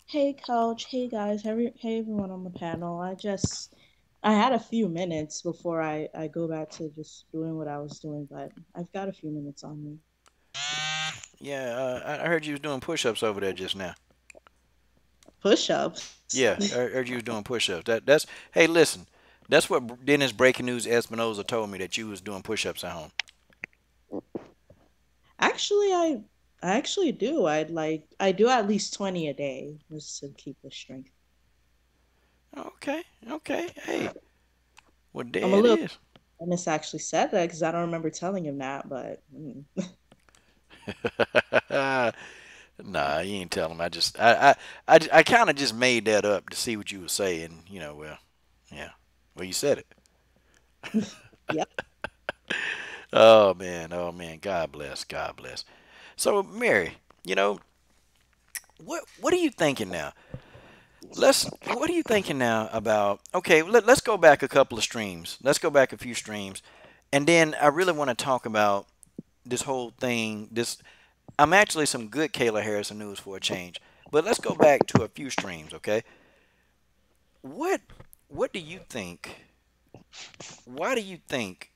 S3: Hey, coach. Hey, guys. Hey, everyone on the panel. I had a few minutes before I go back to just doing what I was doing, but I've got a few minutes on me.
S1: Yeah, I heard you was doing push-ups over there just now.
S3: Push-ups.
S1: Yeah, I heard you was doing push-ups. That's hey, listen. That's what Dennis Breaking News Espinoza told me that you was doing push-ups at home.
S3: Actually, I actually do. I do at least 20 a day just to keep the strength.
S1: Okay, okay. Hey, well,
S3: I'm
S1: there
S3: a
S1: it
S3: little
S1: is.
S3: Dennis actually said that because I don't remember telling him that, but
S1: Nah, you ain't tell him. I kind of just made that up to see what you would say, and well, yeah, well, you said it.
S3: yeah.
S1: Oh man, God bless, God bless. So, Mary, you know what are you thinking now? What are you thinking now about? Okay, let's go back a couple of streams. Let's go back a few streams, and then I really want to talk about this whole thing. I'm actually some good Kayla Harrison news for a change. But let's go back to a few streams, okay? What what do you think? Why do you think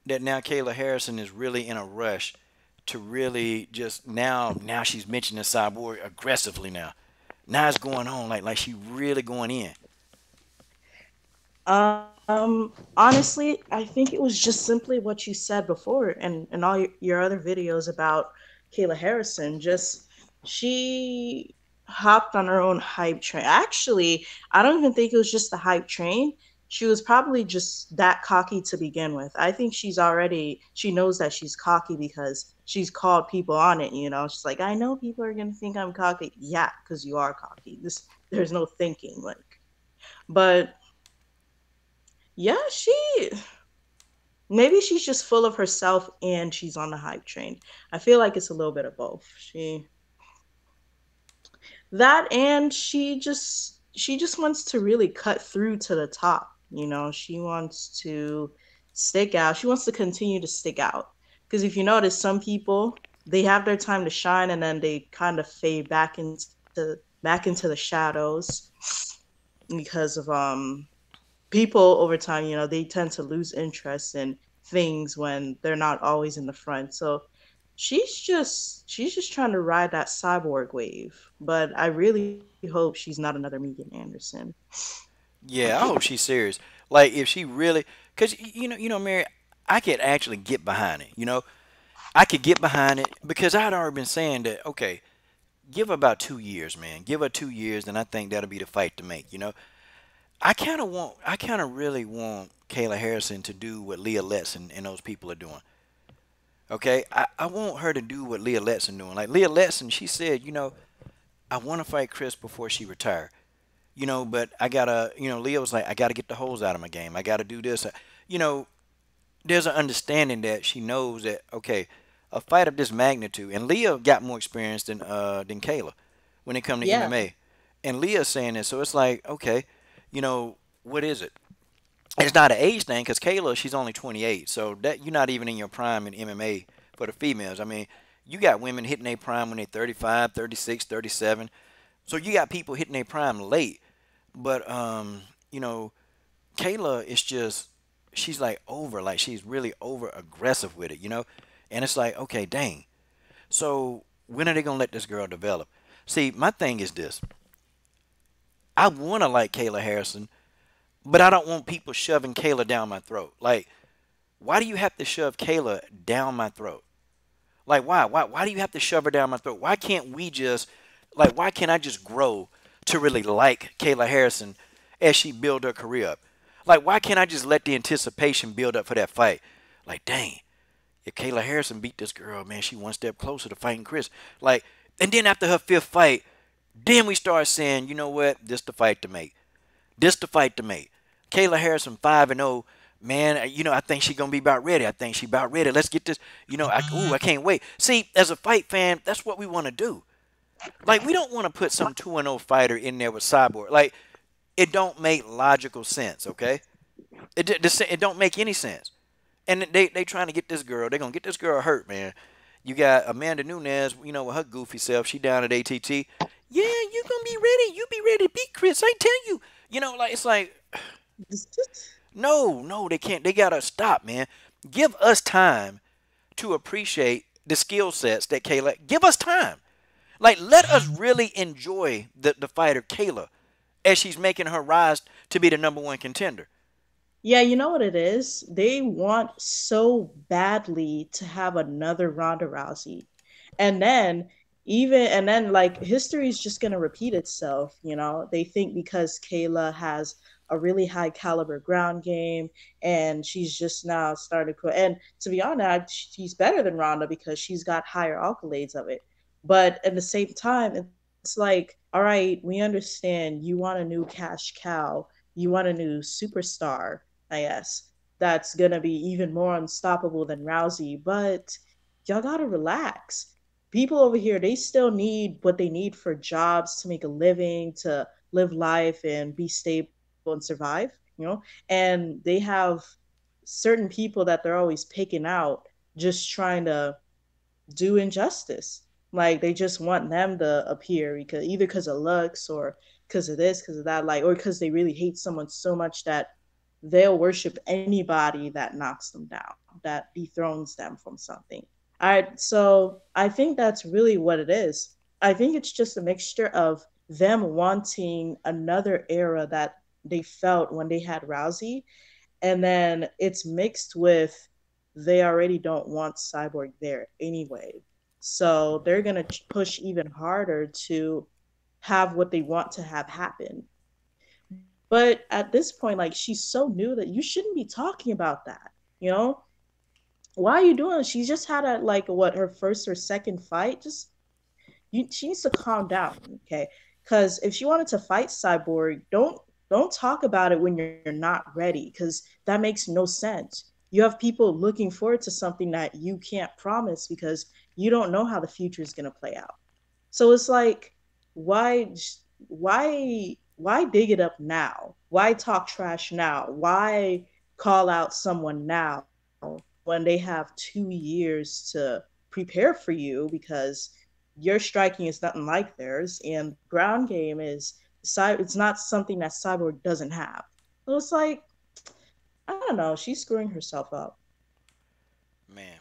S1: that now Kayla Harrison is really in a rush to really just now she's mentioning Cyborg aggressively now. Now it's going on like she really going in.
S3: Honestly, I think it was just simply what you said before and all your other videos about Kayla Harrison. Just she hopped on her own hype train. Actually, I don't even think it was just the hype train. She was probably just that cocky to begin with. I think she knows that she's cocky because she's called people on it, you know. She's like, I know people are gonna think I'm cocky. Yeah, because you are cocky. There's no thinking, like, but yeah, maybe she's just full of herself and she's on the hype train. I feel like it's a little bit of both. That and she just wants to really cut through to the top. You know, she wants to stick out. She wants to continue to stick out. Because if you notice, some people they have their time to shine and then they kind of fade back into the shadows because of people over time, you know, they tend to lose interest in things when they're not always in the front. So she's just trying to ride that cyborg wave. But I really hope she's not another Megan Anderson.
S1: Yeah, I hope she's serious. Like if she really, cause Mary. I could actually get behind it. I could get behind it because I had already been saying that. Okay, give her about 2 years, man. Give her 2 years, and I think that'll be the fight to make. I kind of really want Kayla Harrison to do what Leah Letts and those people are doing. Okay, I want her to do what Leah Letson doing. Like Leah Letson, she said, I want to fight Chris before she retire. But I gotta, Leah was like, I gotta get the holes out of my game. I gotta do this. You know, there's an understanding that she knows that okay, a fight of this magnitude, and Leah got more experience than Kayla when it come to
S3: Yeah.
S1: MMA, and Leah's saying this, so it's like okay, what is it? It's not an age thing because Kayla, she's only 28, so that you're not even in your prime in MMA for the females. I mean, you got women hitting their prime when they're 35, 36, 37. So you got people hitting their prime late. But Kayla is just she's like over, like she's really over aggressive with it. And it's like, okay, dang. So when are they gonna let this girl develop? See, my thing is this. I wanna like Kayla Harrison, but I don't want people shoving Kayla down my throat. Like, why do you have to shove Kayla down my throat? Like, why? Why do you have to shove her down my throat? Why can't we just, like, why can't I just grow to really like Kayla Harrison as she build her career up? Like, why can't I just let the anticipation build up for that fight? Like, dang, if Kayla Harrison beat this girl, man, she one step closer to fighting Chris. Like, and then after her fifth fight, then we start saying, you know what, this the fight to make. This the fight to make. Kayla Harrison 5-0. Man, I think she gonna be about ready. I think she about ready. Let's get this. I can't wait. See, as a fight fan, that's what we want to do. Like, we don't want to put some 2-0 fighter in there with Cyborg. Like, it don't make logical sense. Okay, it don't make any sense. And they trying to get this girl. They gonna get this girl hurt, man. You got Amanda Nunes, with her goofy self. She down at ATT. Yeah, you gonna be ready. You be ready to beat Chris. I tell you. Like it's like no, they can't. They gotta stop, man. Give us time to appreciate the skill sets that Kayla. Give us time. Like let us really enjoy the fighter Kayla as she's making her rise to be the number one contender.
S3: Yeah, you know what it is? They want so badly to have another Ronda Rousey. And then like history is just gonna repeat itself. They think because Kayla has a really high caliber ground game and she's just now started and to be honest, she's better than Ronda because she's got higher accolades of it. But at the same time, it's like, all right, we understand you want a new cash cow, you want a new superstar, I guess, that's gonna be even more unstoppable than Rousey. But y'all gotta relax. People over here, they still need what they need for jobs to make a living, to live life and be stable and survive. And they have certain people that they're always picking out, just trying to do injustice. Like they just want them to appear because either because of looks or because of this, because of that, like, or because they really hate someone so much that they'll worship anybody that knocks them down, that dethrones them from something. All right, so I think that's really what it is. I think it's just a mixture of them wanting another era that they felt when they had Rousey, and then it's mixed with they already don't want Cyborg there anyway. So they're going to push even harder to have what they want to have happen. But at this point, like she's so new that you shouldn't be talking about that. You know, why are you doing it? She just had a like what her first or second fight. She needs to calm down, okay? Because if she wanted to fight Cyborg, don't talk about it when you're not ready, because that makes no sense. You have people looking forward to something that you can't promise because you don't know how the future is going to play out. So it's like, why, why dig it up now? Why talk trash now? Why call out someone now when they have 2 years to prepare for you? Because your striking is nothing like theirs, and ground game is it's not something that Cyborg doesn't have. So it's like, I don't know, she's screwing herself up.
S1: Man,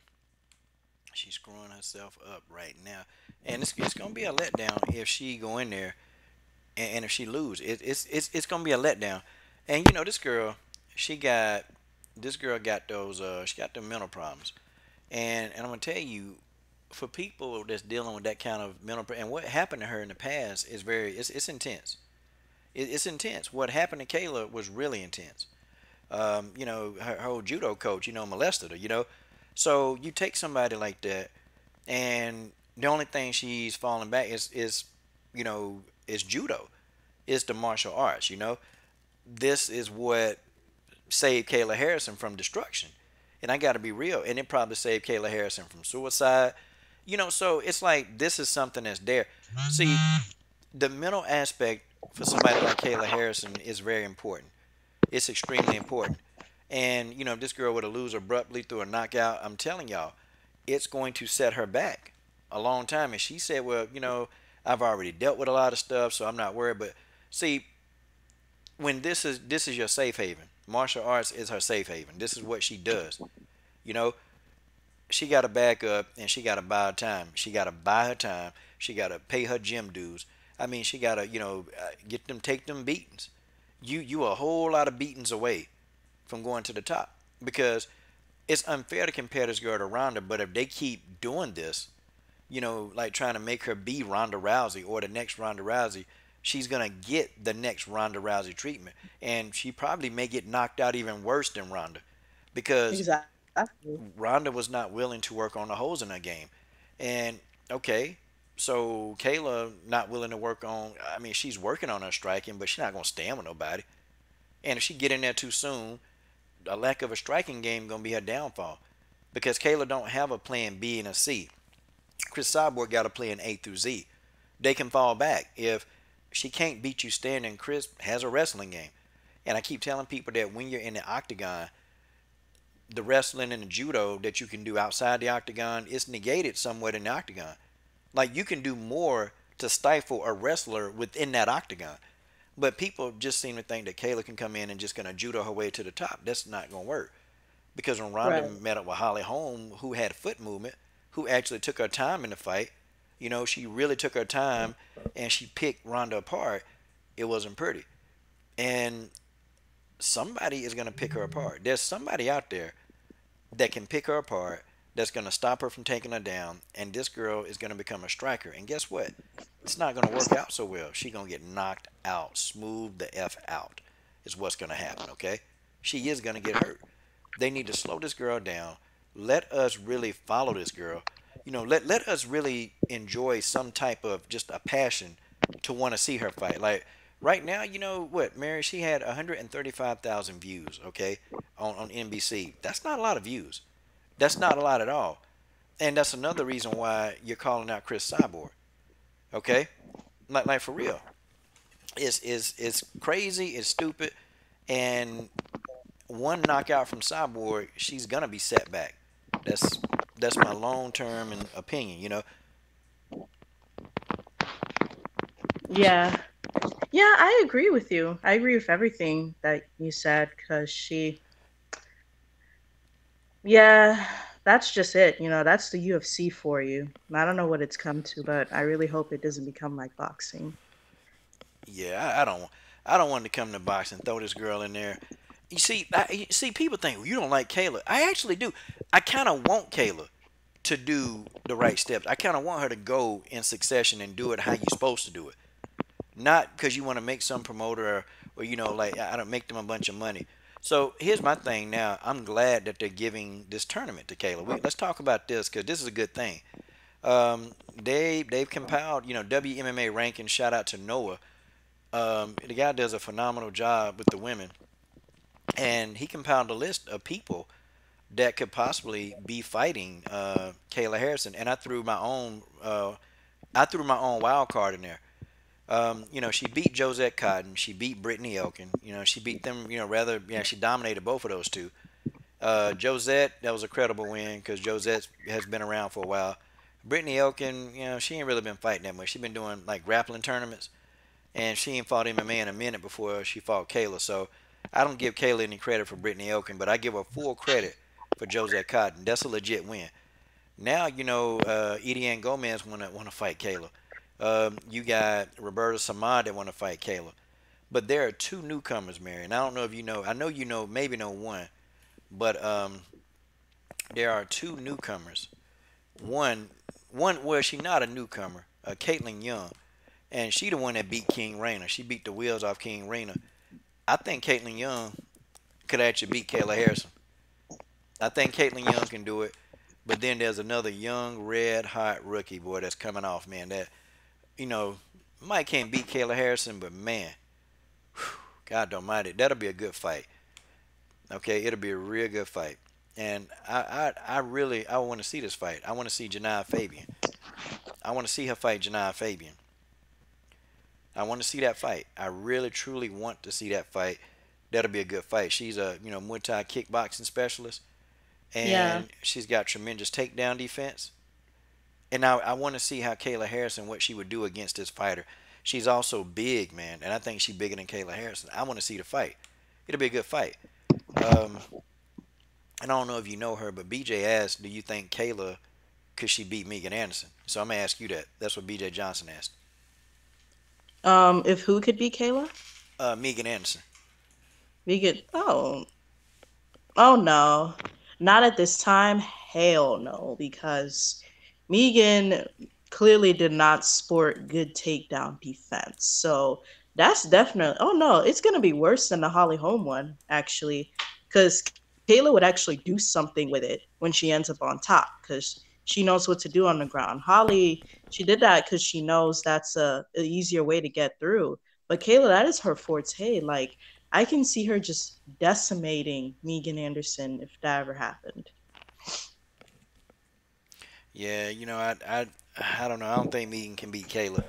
S1: she's screwing herself up right now, and it's gonna be a letdown if she go in there and if she lose. It's gonna be a letdown. And this girl, she got this girl got those. She got the mental problems, and I'm gonna tell you, for people that's dealing with that kind of and what happened to her in the past is it's intense. It's intense. What happened to Kayla was really intense. Her old judo coach, molested her. So you take somebody like that, and the only thing she's falling back you know, is judo. It's the martial arts. This is what saved Kayla Harrison from destruction. And I got to be real, and it probably saved Kayla Harrison from suicide. So it's like this is something that's there. See, the mental aspect for somebody like Kayla Harrison is very important. It's extremely important. And, if this girl were to lose abruptly through a knockout, I'm telling y'all, it's going to set her back a long time. And she said, well, I've already dealt with a lot of stuff, so I'm not worried. But see, when this is your safe haven. Martial arts is her safe haven. This is what she does. You know, she got to back up and she got to buy her time. She got to buy her time. She got to pay her gym dues. I mean, she got to, take them beatings. You a whole lot of beatings away from going to the top because it's unfair to compare this girl to Ronda. But if they keep doing this, like trying to make her be Ronda Rousey or the next Ronda Rousey, she's gonna get the next Ronda Rousey treatment, and she probably may get knocked out even worse than Ronda, because
S3: Exactly.
S1: Ronda was not willing to work on the holes in her game. And okay, so Kayla not willing to work on. I mean, she's working on her striking, but she's not gonna stand with nobody. And if she get in there too soon, a lack of a striking game gonna be her downfall, because Kayla don't have a plan B and a C. Chris Cyborg got a plan A through Z. They can fall back if she can't beat you standing. Chris has a wrestling game, and I keep telling people that when you're in the octagon, the wrestling and the judo that you can do outside the octagon is negated somewhat in the octagon. Like you can do more to stifle a wrestler within that octagon. But people just seem to think that Kayla can come in and just gonna judo her way to the top. That's not gonna work. Because when Ronda
S3: Right.
S1: met up with Holly Holm, who had foot movement, who actually took her time in the fight, she really took her time and she picked Ronda apart. It wasn't pretty. And somebody is gonna pick her apart. There's somebody out there that can pick her apart, that's going to stop her from taking her down, and this girl is going to become a striker. And guess what? It's not going to work out so well. She's going to get knocked out, smooth the F out, is what's going to happen, okay? She is going to get hurt. They need to slow this girl down. Let us really follow this girl. Let us really enjoy some type of just a passion to want to see her fight. Like right now, you know what, Mary, she had 135,000 views, okay, on NBC. That's not a lot of views. That's not a lot at all. And that's another reason why you're calling out Chris Cyborg, okay? Like for real. It's crazy, it's stupid, and one knockout from Cyborg, she's gonna be set back. That's that's my long term opinion.
S3: Yeah. Yeah, I agree with you. I agree with everything that you said because yeah, that's just it. That's the UFC for you. I don't know what it's come to, but I really hope it doesn't become like boxing.
S1: Yeah, I don't want to come to boxing and throw this girl in there. You see, people think, well, you don't like Kayla. I actually do. I kind of want Kayla to do the right steps. I kind of want her to go in succession and do it how you're supposed to do it. Not because you want to make some promoter or like I don't make them a bunch of money. So here's my thing now. I'm glad that they're giving this tournament to Kayla. Let's talk about this because this is a good thing. They've compiled WMMA ranking. Shout out to Noah. The guy does a phenomenal job with the women, and he compiled a list of people that could possibly be fighting Kayla Harrison. And I threw my own wild card in there. She beat Josette Cotton. She beat Brittany Elkin. She beat them, she dominated both of those two. Josette, that was a credible win because Josette has been around for a while. Brittany Elkin, she ain't really been fighting that much. She been doing like grappling tournaments, and she ain't fought MMA in a minute before she fought Kayla. So I don't give Kayla any credit for Brittany Elkin, but I give her full credit for Josette Cotton. That's a legit win. Now Ediane Gomez wanna fight Kayla. You got Roberta Samad that want to fight Kayla. But there are two newcomers, Mary. And I don't know if you know. I know you know, maybe know one. But there are two newcomers. One, well, she's not a newcomer. Caitlin Young, and she the one that beat King Raina. She beat the wheels off King Raina. I think Caitlin Young could actually beat Kayla Harrison. I think Caitlin Young can do it. But then there's another young, red hot rookie boy that's coming off, man. That you know, Mike can't beat Kayla Harrison, but man, God almighty, that'll be a good fight. Okay, it'll be a real good fight. And I really I want to see this fight. I want to see Janiyah Fabian. I want to see her fight Janiyah Fabian. I want to see that fight. I really truly want to see that fight. That'll be a good fight. She's a Muay Thai kickboxing specialist,
S3: Yeah.
S1: and she's got tremendous takedown defense. And I want to see how Kayla Harrison what she would do against this fighter. She's also big, man, and I think she's bigger than Kayla Harrison. I want to see the fight. It'll be a good fight. Um, and I don't know if you know her, but BJ asked, "Do you think Kayla could she beat Megan Anderson?" So I'm gonna ask you that. That's what BJ Johnson asked.
S3: If who could be Kayla?
S1: Megan Anderson.
S3: We could. Oh no, not at this time. Hell no, because Megan clearly did not sport good takedown defense. So that's definitely. Oh no, it's gonna be worse than the Holly Holm one actually, because Kayla would actually do something with it when she ends up on top, because she knows what to do on the ground. Holly, she did that because she knows that's a easier way to get through. But Kayla, that is her forte. Like I can see her just decimating Megan Anderson if that ever happened.
S1: Yeah, I don't know. I don't think Megan can beat Kayla.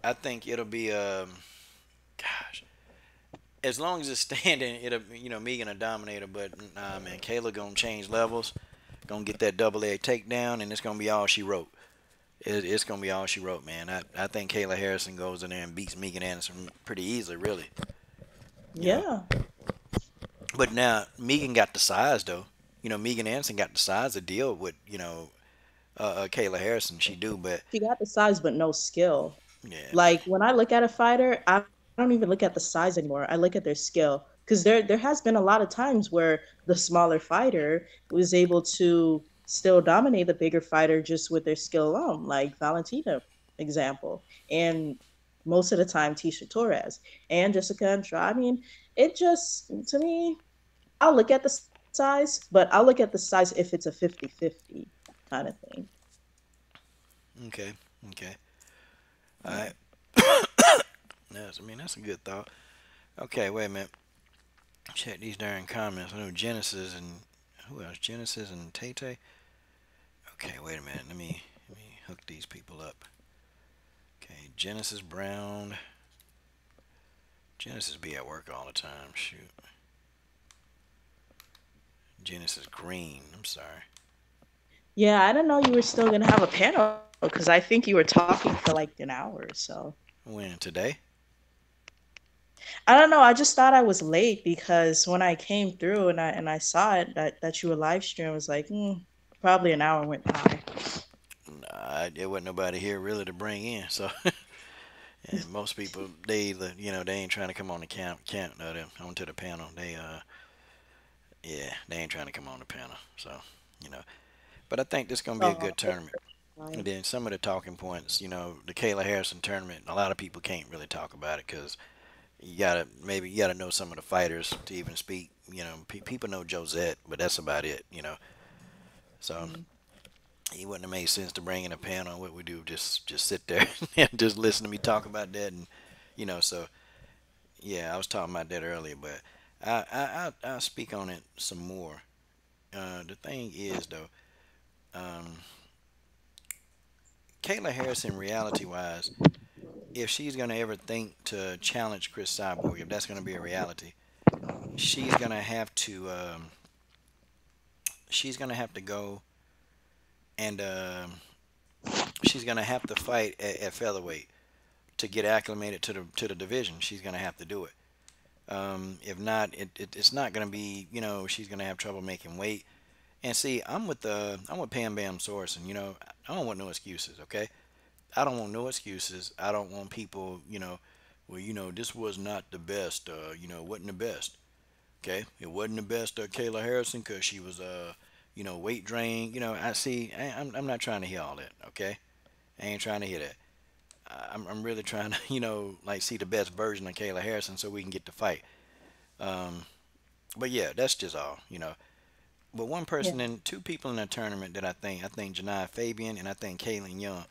S1: I think it'll be gosh, as long as it's standing, it'll Megan a dominator. But nah, man, Kayla gonna change levels, gonna get that double leg takedown, and it's gonna be all she wrote. It's gonna be all she wrote, man. I think Kayla Harrison goes in there and beats Megan Anderson pretty easily, really. You know,
S3: Yeah.
S1: but now Megan got the size though. Megan Anderson got the size to deal with Kayla Harrison. She do, but
S3: She got the size but no skill.
S1: yeah,
S3: Like when I look at a fighter, I don't even look at the size anymore. I look at their skill. Because there has been a lot of times where the smaller fighter was able to still dominate the bigger fighter just with their skill alone, like Valentina example. And most of the time Tisha Torres and Jessica Andrade. I mean, it just to me, I'll look at the size, but I'll look at the size if it's a 50-50 kind of thing.
S1: okay, okay, all
S3: Yeah.
S1: right. That's a good thought. Okay, wait a minute. Check these darn comments. I know Genesis and who else? Genesis and Tay Tay. Okay, wait a minute. Let me hook these people up. Okay, Genesis Brown. Genesis be at work all the time. Shoot. Genesis Green. I'm sorry.
S3: Yeah, I didn't know you were still gonna have a panel because I think you were talking for like an hour or so.
S1: When today?
S3: I don't know. I just thought I was late because when I came through and I saw it that you were live streaming, I was like, probably an hour went by.
S1: Nah, there wasn't nobody here really to bring in. So, and most people they either they ain't trying to come on the count them onto the panel. They ain't trying to come on the panel. So, you know. But I think this gonna be a
S3: Oh,
S1: good tournament. And
S3: fine.
S1: then some of the talking points, the Kayla Harrison tournament. A lot of people can't really talk about it because you gotta know some of the fighters to even speak. People know Josette, but that's about it. So
S3: Mhm.
S1: it wouldn't have made sense to bring in a panel. What we do just sit there and just listen to me talk about that, and so yeah, I was talking about that earlier, but I'll speak on it some more. The thing is though, um, Kayla Harrison, reality wise, if she's gonna ever think to challenge Chris Cyborg, if that's gonna be a reality, she's gonna have to go and she's gonna have to fight at featherweight to get acclimated to the division. She's gonna have to do it. If not, it's not gonna be. She's gonna have trouble making weight. And see, I'm with Pam Bam Sorensen. I don't want no excuses. Okay, I don't want no excuses. I don't want people. Well, this was not the best. Wasn't the best. Okay, it wasn't the best of Kayla Harrison because she was weight drain. I see. I'm not trying to hear all that. Okay, I ain't trying to hear that. I'm really trying to like see the best version of Kayla Harrison so we can get the fight. Um, but yeah, that's just all. But one
S3: Yeah.
S1: person and two people in the tournament that I think Janai Fabian and I think Caitlin Young.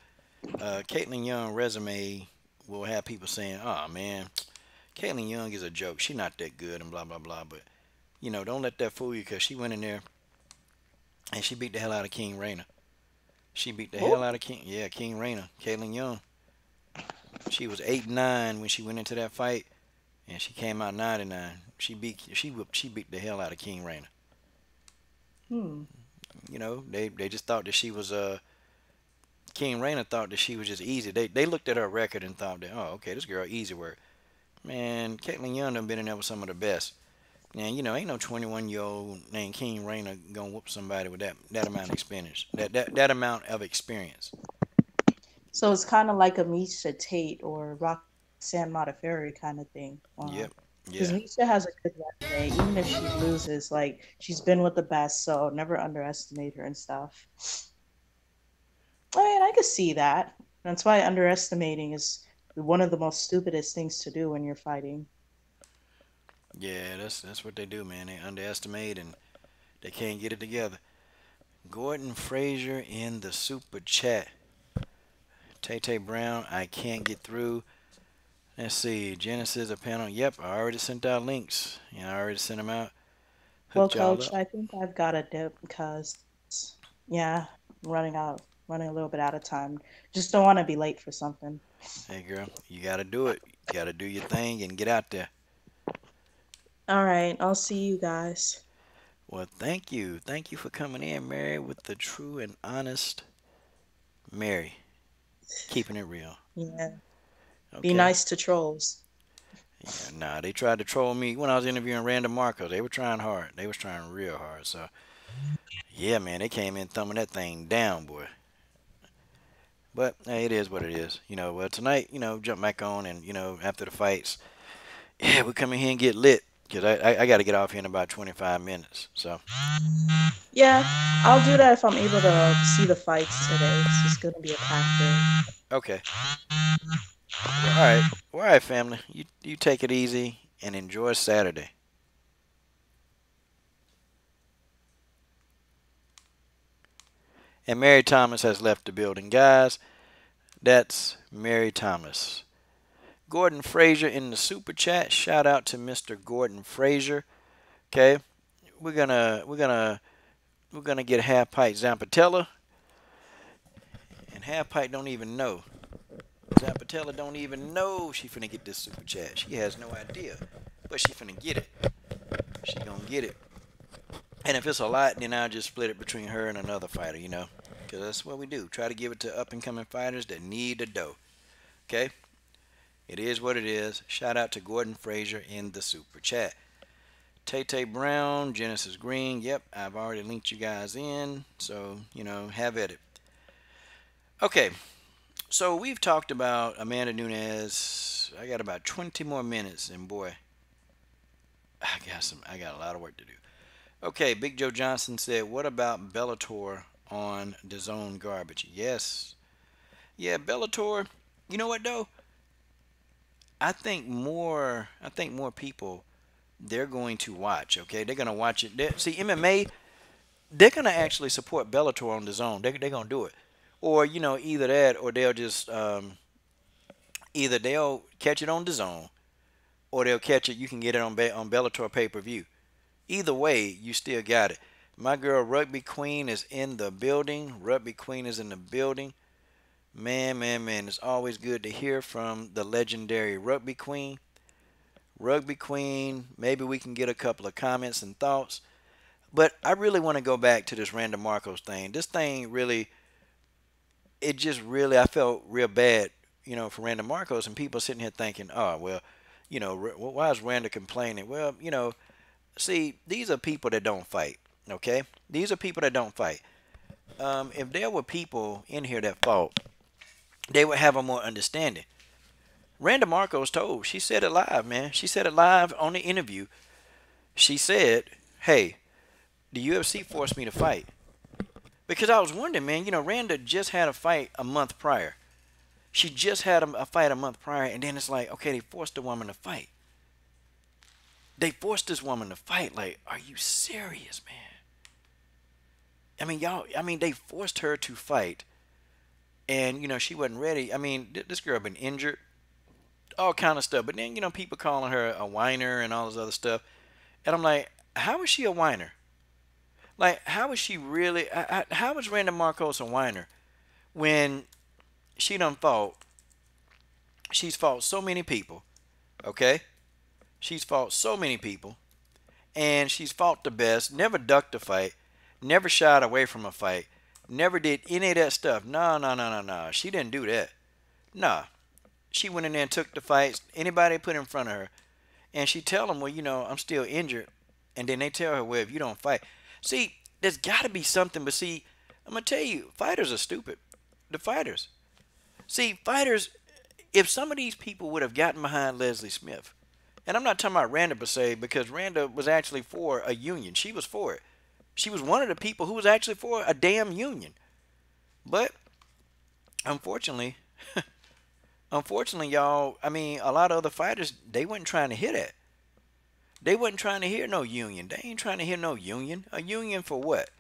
S1: Caitlin Young resume will have people saying, "Oh man, Caitlin Young is a joke. She's not that good," and blah blah blah. But don't let that fool you because she went in there and she beat the hell out of King Rayner. She beat the hell
S3: Oh,
S1: out of King Rayner. Caitlin Young. She was 8-9 when she went into that fight, and she came out 9-9. She beat the hell out of King Rayner.
S3: hmm.
S1: They just thought that she was King Rayner thought that she was just easy. They looked at her record and thought that, oh, okay, this girl easy work. Man, Caitlin Young done been in there with some of the best. And ain't no 21-year-old named King Rayner gonna whoop somebody with that amount of experience. That amount of experience.
S3: So it's kind of like a Misha Tate or Roxanne Modafferi kind of thing.
S1: Yep.
S3: Because
S1: Yeah.
S3: Misha has a good resume, even if she loses, like she's been with the best, so never underestimate her and stuff. I mean, I could see that. That's why underestimating is one of the most stupidest things to do when you're fighting.
S1: Yeah, that's what they do, man. They underestimate and they can't get it together. Gordon Frazier in the super chat. Tay Tay Brown, I can't get through. Let's see. Genesis, a panel. Yep, I already sent out links. Yeah, I already sent them out.
S3: Well,
S1: Hooked y'all
S3: coach,
S1: up.
S3: I think I've got a dip because, yeah, I'm running a little bit out of time. Just don't want to be late for something.
S1: Hey, girl, you got to do it. You got to do your thing and get out there.
S3: All right, I'll see you guys.
S1: Well, thank you. Thank you for coming in, Mary, with the true and honest Mary. Keeping it real.
S3: Yeah, be
S1: Okay.
S3: nice to trolls.
S1: Yeah, nah, they tried to troll me when I was interviewing Random Markos. They were trying hard. They was trying real hard. So, yeah, man, they came in thumbing that thing down, boy. But hey, it is what it is. Well, tonight, jump back on and, after the fights, yeah, we come in here and get lit. Because I got to get off here in about 25 minutes. So,
S3: Yeah, I'll do that if I'm able to see the fights today. This is gonna be a packed day.
S1: okay. Well, all right. Well, all right, family. You take it easy and enjoy Saturday. And Mary Thomas has left the building. Guys, that's Mary Thomas. Gordon Frazier in the super chat. Shout out to Mr. Gordon Frazier. Okay. We're gonna get half pint Zampatella. And half pint don't even know. Zampatella don't even know she finna get this super chat. She has no idea. But she finna get it. She gonna get it. And if it's a lot, then I'll just split it between her and another fighter. Because that's what we do. Try to give it to up and coming fighters that need the dough. Okay? It is what it is. Shout out to Gordon Frazier in the super chat. Tay Tay Brown, Genesis Green. Yep, I've already linked you guys in. So, have at it. Okay, so we've talked about Amanda Nunes. I got about 20 more minutes, and boy, I got a lot of work to do. Okay, Big Joe Johnson said, "What about Bellator on the Zone garbage?" Yes, yeah, Bellator. You know what though? I think more people they're going to watch. Okay, they're gonna watch it. See, MMA, they're gonna actually support Bellator on the Zone. They're gonna do it, or either that, or they'll just either they'll catch it on the Zone, or they'll catch it. You can get it on Bellator pay per view. Either way, you still got it. My girl Rugby Queen is in the building. Rugby Queen is in the building. Man, man, man, it's always good to hear from the legendary Rugby Queen. Rugby Queen, maybe we can get a couple of comments and thoughts. But I really want to go back to this Random Marcos thing. This thing really, it just really, I felt real bad, for Random Marcos and people sitting here thinking, oh, well, why is Random complaining? Well, see, these are people that don't fight, okay? These are people that don't fight. If there were people in here that fought, they would have a more understanding. Randa Marcos told, she said it live, man. She said it live on the interview. she said, "Hey, the UFC forced me to fight." Because I was wondering, man, Randa just had a fight a month prior. She just had a fight a month prior, and then it's like, okay, they forced the woman to fight. They forced this woman to fight. Like, are you serious, man? I mean, y'all, they forced her to fight, and, she wasn't ready. I mean, this girl been injured, all kind of stuff. But then, people calling her a whiner and all this other stuff. And I'm like, how is she a whiner? Like, how is she really, how is Randa Markos a whiner when she done fought, she's fought so many people, okay? She's fought so many people, and she's fought the best, never ducked a fight, never shied away from a fight, never did any of that stuff. No, no, no, no, no. She didn't do that. Nah. She went in there and took the fights, anybody put in front of her, and she tell them, well, I'm still injured, and then they tell her, well, if you don't fight. See, there's got to be something, but see, I'm going to tell you, fighters are stupid. The fighters. See, fighters, if some of these people would have gotten behind Leslie Smith, and I'm not talking about Randa per se, because Randa was actually for a union. She was for it. She was one of the people who was actually for a damn union. But, unfortunately, y'all, I mean, a lot of other fighters, they wasn't trying to hear that. They wasn't trying to hear no union. They ain't trying to hear no union. A union for what?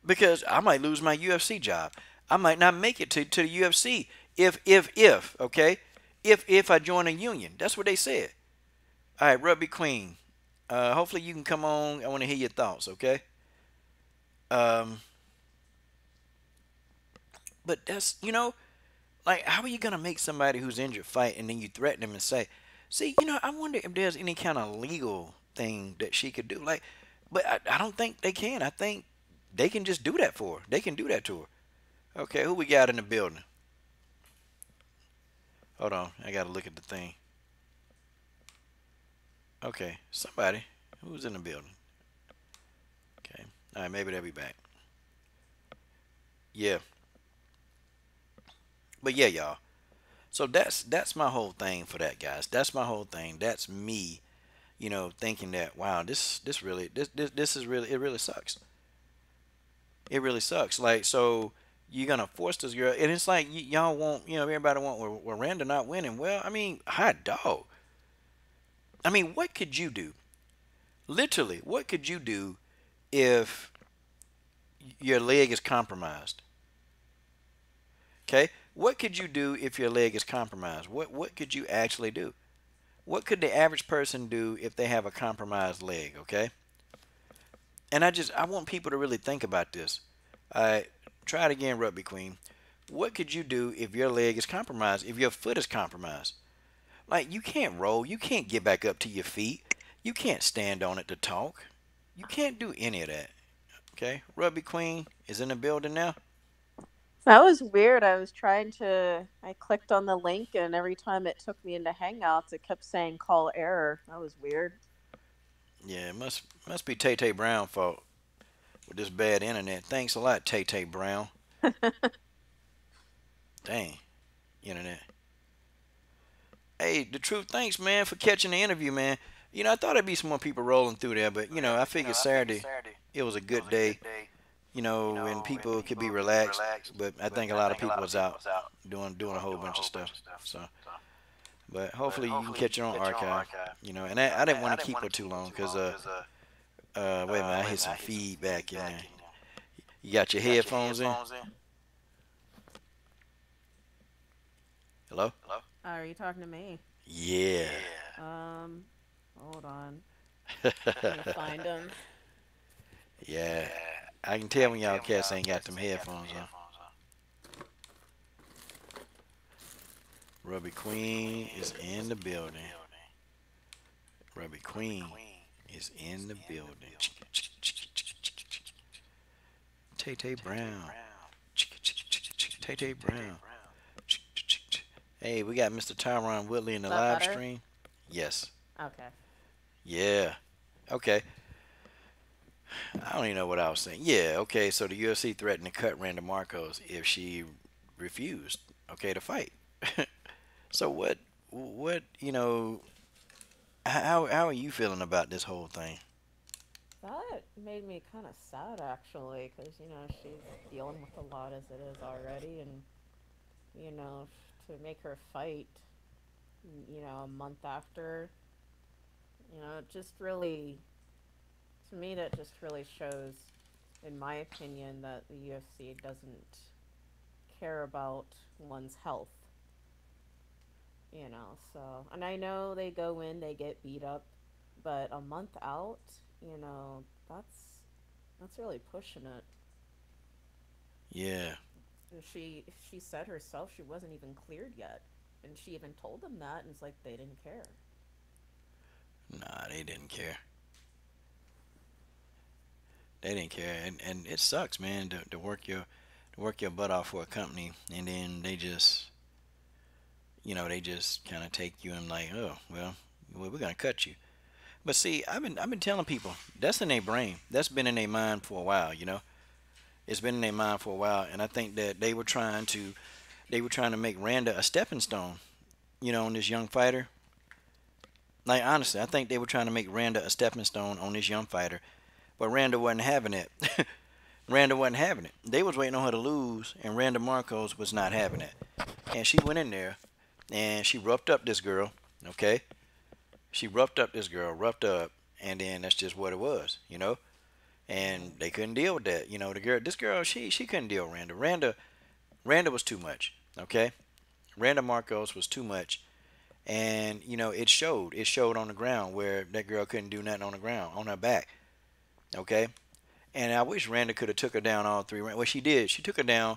S1: Because I might lose my UFC job. I might not make it to the UFC okay? If I join a union. That's what they said. All right, Rugby Queen. Hopefully you can come on. I want to hear your thoughts, okay? But that's, like, how are you going to make somebody who's injured fight and then you threaten them and say, see, I wonder if there's any kind of legal thing that she could do. Like, but I don't think they can. I think they can just do that for her. They can do that to her. Okay, who we got in the building? Hold on. I got to look at the thing. Okay, somebody. Who's in the building? Okay. All right, maybe they'll be back. Yeah. But yeah, y'all. So that's my whole thing for that, guys. That's my whole thing. That's me, thinking that, wow, this is really, it really sucks. It really sucks. Like, so you're gonna force this girl, and it's like y'all want, everybody want, well, Randa not winning. Well, I mean, hot dog. I mean, what could you do? Literally, what could you do if your leg is compromised? Okay, what could you do if your leg is compromised? What could you actually do? What could the average person do if they have a compromised leg? Okay, and I want people to really think about this. Try it again, Rugby Queen. What could you do if your leg is compromised? If your foot is compromised? Like, you can't roll. You can't get back up to your feet. You can't stand on it to talk. You can't do any of that. Okay, Rugby Queen is in the building now.
S4: That was weird. I clicked on the link, and every time it took me into Hangouts, it kept saying call error. That was weird.
S1: Yeah, it must be Tay Tay Brown fault with this bad internet. Thanks a lot, Tay Tay Brown. Dang, internet. Hey, the truth, thanks, man, for catching the interview, man. I thought there'd be some more people rolling through there, but, I figured Saturday, it was a good day, and people could be relaxed, but I think a lot of people was out doing a whole bunch of stuff, so. But hopefully you can catch it on archive, and I didn't want to keep her too long, because, wait a minute, I hit some feedback in there. You got your headphones in? Hello?
S4: Are you talking to me?
S1: Yeah.
S4: Hold on. Let me find them.
S1: Yeah. I can tell when y'all cats ain't got them headphones on. Rugby Queen is in the building. Rugby Queen is in the building. Tay Tay Brown. Tay Tay Brown. Hey, we got Mr. Tyron Woodley in the live stream. Yes.
S4: Okay.
S1: Yeah. Okay. I don't even know what I was saying. Yeah, okay, so the UFC threatened to cut Randa Markos if she refused, to fight. So what, How are you feeling about this whole thing?
S4: That made me kind of sad actually, because she's dealing with a lot as it is already, and to make her fight, a month after, it just really, to me, that just really shows, in my opinion, that the UFC doesn't care about one's health. So, and I know they go in, they get beat up, but a month out, that's really pushing it.
S1: Yeah.
S4: And she said herself she wasn't even cleared yet, and she even told them that, and it's like they didn't care.
S1: Nah, they didn't care. They didn't care, and it sucks, man, to work your butt off for a company, and then they just kind of take you and like, oh, well, we're gonna cut you. But see, I've been telling people that's in their brain. That's been in their mind for a while. It's been in their mind for a while, and I think that they were trying to make Randa a stepping stone, on this young fighter. Like honestly, I think they were trying to make Randa a stepping stone on this young fighter, but Randa wasn't having it. Randa wasn't having it. They was waiting on her to lose, and Randa Markos was not having it. And she went in there, and she roughed up this girl. Okay, she roughed up this girl, roughed up, and then that's just what it was. And they couldn't deal with that. This girl, she couldn't deal with Randa. Randa was too much. Okay, Randa Markos was too much, and it showed. It showed on the ground where that girl couldn't do nothing on the ground, on her back. Okay, and I wish Randa could have took her down all three rounds. Well, she did. She took her down.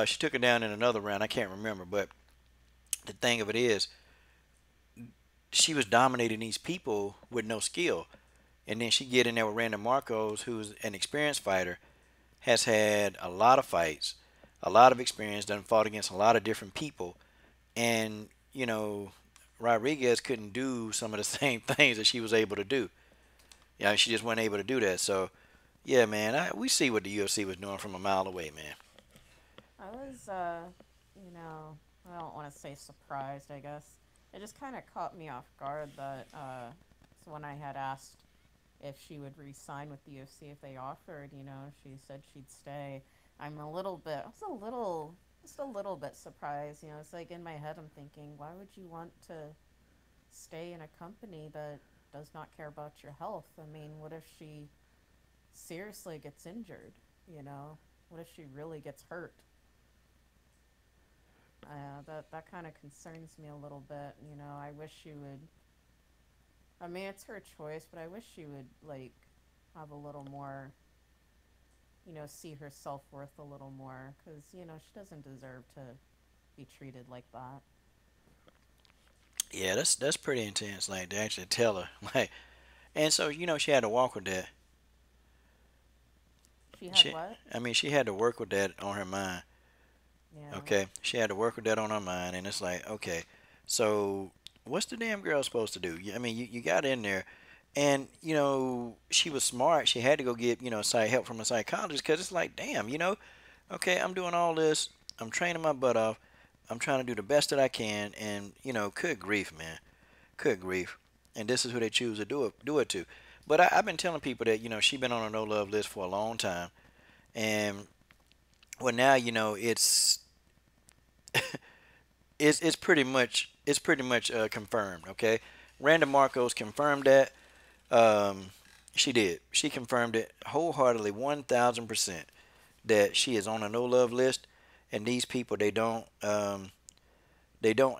S1: She took her down in another round. I can't remember, but the thing of it is, she was dominating these people with no skill. And then she get in there with Randa Markos, who's an experienced fighter, has had a lot of fights, a lot of experience, done fought against a lot of different people, and Rodriguez couldn't do some of the same things that she was able to do. Yeah, she just wasn't able to do that. So, yeah, man, we see what the UFC was doing from a mile away, man.
S4: I was, you know, I don't want to say surprised, I guess. It just kind of caught me off guard that, so when I had asked if she would re-sign with the UFC if they offered, she said she'd stay. I was just a little bit surprised. It's like in my head I'm thinking, why would you want to stay in a company that does not care about your health? I mean, what if she seriously gets injured, you know? What if she really gets hurt? That kind of concerns me a little bit. I wish she would. I mean, it's her choice, but I wish she would like have a little more. See her self worth a little more, because she doesn't deserve to be treated like that.
S1: Yeah, that's pretty intense. Like to actually tell her, like, and so she had to walk with that.
S4: She had
S1: She,
S4: what?
S1: I mean, she had to work with that on her mind.
S4: Yeah.
S1: Okay, she had to work with that on her mind, and it's like, okay, so what's the damn girl supposed to do? I mean, you got in there, and she was smart. She had to go get help from a psychologist because it's like, damn, okay, I'm doing all this, I'm training my butt off, I'm trying to do the best that I can, and good grief, man, good grief, and this is who they choose to do it to. But I've been telling people that she been on a no love list for a long time, and well now it's pretty much confirmed. Okay, Randa Marcos confirmed that. Um, she did. She confirmed it wholeheartedly, 1,000%, that she is on a no love list, and these people they don't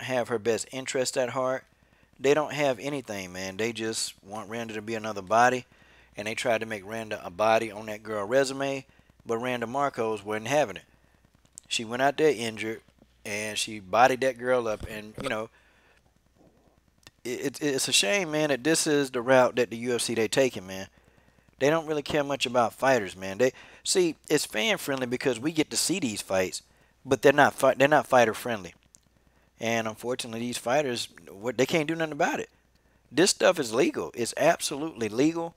S1: have her best interest at heart. They don't have anything, man. They just want Randa to be another body, and they tried to make Randa a body on that girl resume, but Randa Marcos wasn't having it. She went out there injured, and she bodied that girl up, and it's a shame, man, that this is the route that the UFC they taking, man. They don't really care much about fighters, man. They see it's fan friendly because we get to see these fights, but they're not fighter friendly. And unfortunately, these fighters they can't do nothing about it. This stuff is legal. It's absolutely legal.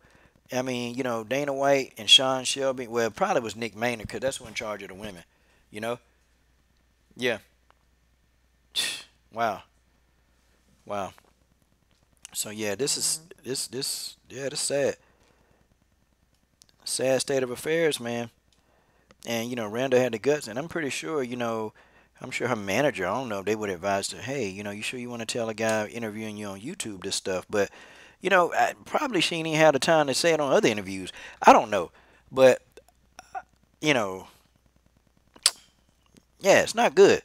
S1: I mean, Dana White and Sean Shelby. Well, it probably was Nick Maynard because that's who in charge of the women. You know? Yeah. Wow. Wow. So yeah, this is
S4: Mm-hmm.
S1: this yeah, this sad state of affairs, man. And Randall had the guts, and I'm pretty sure I'm sure her manager. I don't know if they would advise her, hey, you sure you want to tell a guy interviewing you on YouTube this stuff? But probably she ain't even had the time to say it on other interviews. I don't know, but you know, yeah, it's not good.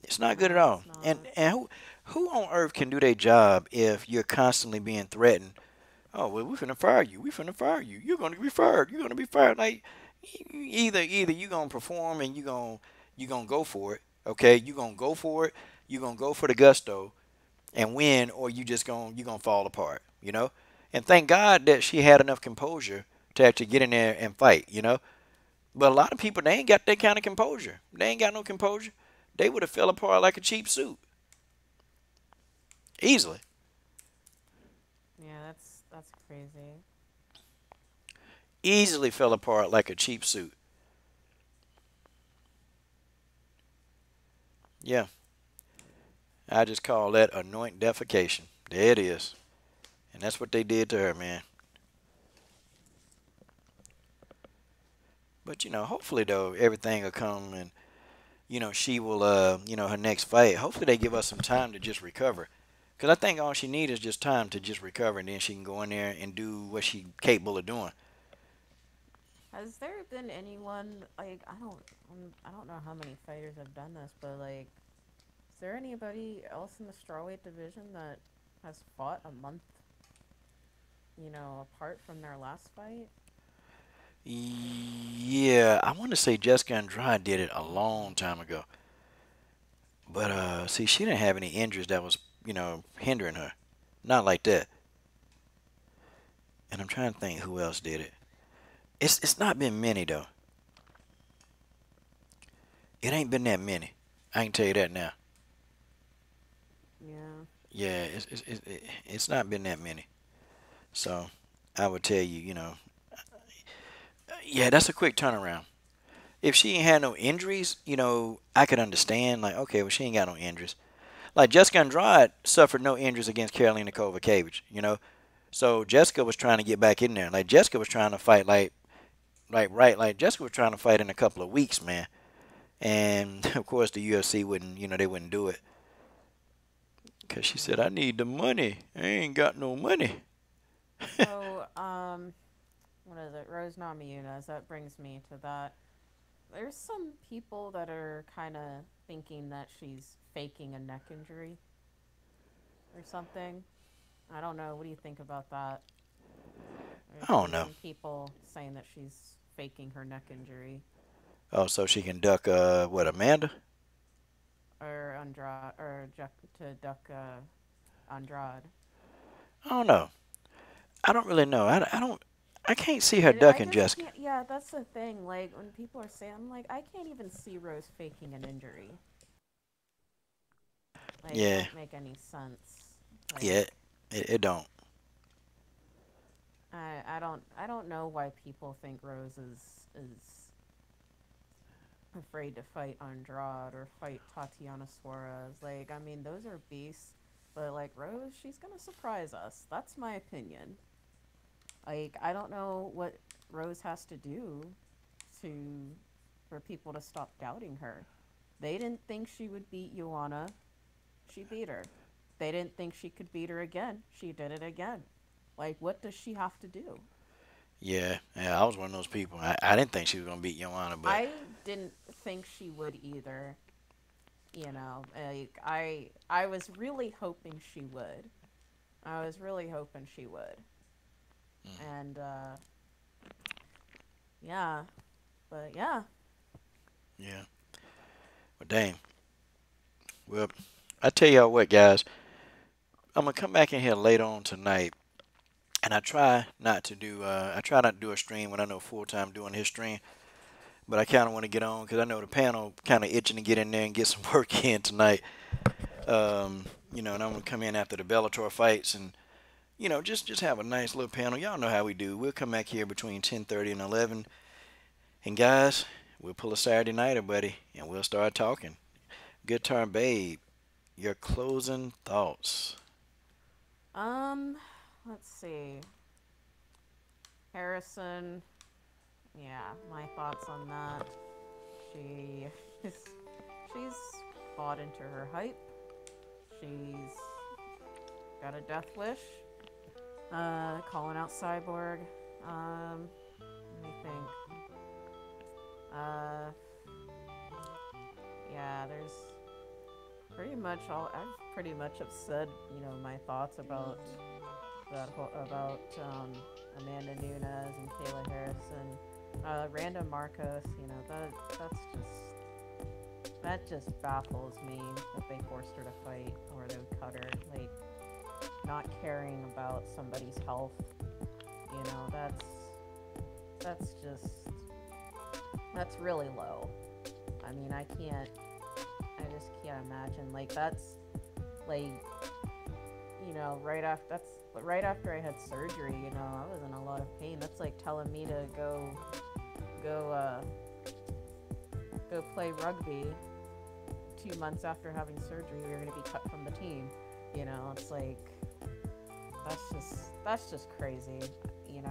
S1: It's not good at
S4: No,
S1: all.
S4: it's
S1: And
S4: not.
S1: and who on earth can do their job if you're constantly being threatened? Oh well, we finna fire you. We finna fire you. You're gonna be fired. You're gonna be fired. Like either you gonna perform and you gonna go for it. Okay, you gonna go for it. You gonna go for the gusto and win, or you gonna fall apart. And thank God that she had enough composure to actually get in there and fight. But a lot of people, they ain't got that kind of composure. They ain't got no composure. They would have fell apart like a cheap suit easily.
S4: Yeah, that's crazy.
S1: Easily fell apart like a cheap suit. Yeah, I just call that anoint defecation. There it is. And that's what they did to her, man. But hopefully though, everything will come, and she will her next fight. Hopefully they give us some time to just recover. Cause I think all she needs is just time to just recover, and then she can go in there and do what she's capable of doing.
S4: Has there been anyone like I don't know how many fighters have done this, but like, is there anybody else in the strawweight division that has fought a month, apart from their last fight?
S1: Yeah, I want to say Jessica Andrade did it a long time ago. But see, she didn't have any injuries that was hindering her. Not like that. And I'm trying to think who else did it. It's not been many though. It ain't been that many. I can tell you that now.
S4: Yeah.
S1: Yeah, it's not been that many. So I would tell you, yeah, that's a quick turnaround. If she ain't had no injuries, I could understand. Like, okay, well, she ain't got no injuries. Like Jessica Andrade suffered no injuries against Karolina Kowalkiewicz. So Jessica was trying to get back in there. Like Jessica was trying to fight like Jessica was trying to fight in a couple of weeks, man. And of course the UFC wouldn't, they wouldn't do it. Cause she said, I
S4: Yeah.
S1: need the money. I ain't got no money.
S4: So, what is it? Rose Namajunas. That brings me to that. There's some people that are kind of thinking that she's faking a neck injury or something. I don't know. What do you think about that?
S1: I
S4: There's
S1: don't
S4: been
S1: know.
S4: some people saying that she's faking her neck injury,
S1: Oh, so she can duck what, Amanda?
S4: or Andrade, or to duck Andrade.
S1: I don't know. I don't really know. I don't. I can't see her
S4: I
S1: ducking
S4: just
S1: Jessica.
S4: can't. Yeah, that's the thing. Like when people are saying, I'm like, I can't even see Rose faking an injury. Like, it
S1: Yeah,
S4: don't make any sense.
S1: yeah.
S4: Like,
S1: It don't.
S4: I don't know why people think Rose is afraid to fight Andrade or fight Tatiana Suarez. Like, I mean, those are beasts, but like Rose, she's gonna surprise us. That's my opinion. Like, I don't know what Rose has to do to for people to stop doubting her. They didn't think she would beat Joanna. She beat her. They didn't think she could beat her again. She did it again. Like, what does she have to do?
S1: Yeah, yeah. I was one of those people. I didn't think she was gonna beat Joanna, but
S4: I didn't think she would either. Like I was really hoping she would. I was really hoping she would. And yeah, but yeah.
S1: yeah. But dang. Well, I tell y'all what, guys. I'm gonna come back in here later on tonight, and I try not to do. I try not to do a stream when I know full time doing his stream. But I kind of want to get on because I know the panel kind of itching to get in there and get some work in tonight. And I'm gonna come in after the Bellator fights and just have a nice little panel. Y'all know how we do. We'll come back here between 10:30 and 11, and guys, we'll pull a Saturday nighter, buddy, and we'll start talking. Good turn, babe. Your closing thoughts.
S4: Let's see. Karrison. Yeah, my thoughts on that. She she's bought into her hype. She's got a death wish. Calling out Cyborg. Let me think. Uh, yeah, there's pretty much all. I've pretty much have said, my thoughts about Amanda Nunes and Kayla Harrison, random Markos. That just baffles me that they forced her to fight or they would cut her. Like, not caring about somebody's health. That's really low. I mean, I just can't imagine. Like, that's like, right after I had surgery, I was in a lot of pain. That's like telling me to go play rugby 2 months after having surgery. You're going to be cut from the team. It's like, that's just crazy. And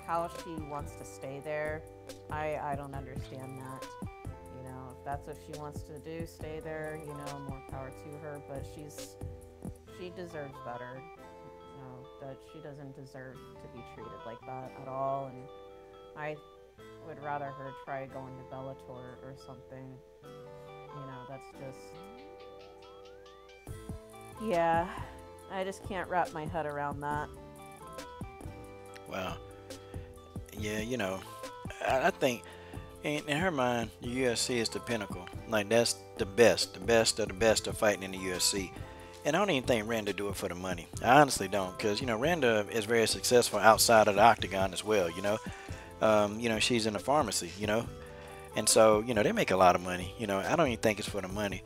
S4: how she wants to stay there, I don't understand that. If that's what she wants to do, stay there, more power to her, but she deserves better. That she doesn't deserve to be treated like that at all, and I would rather her try going to Bellator or something. That's just, yeah, I just can't wrap my head around that.
S1: Wow. Yeah, I think in her mind, the UFC is the pinnacle. Like, that's the best of the best of fighting in the UFC. And I don't even think Randa do it for the money. I honestly don't, because Randa is very successful outside of the octagon as well. She's in a pharmacy. And so they make a lot of money. I don't even think it's for the money.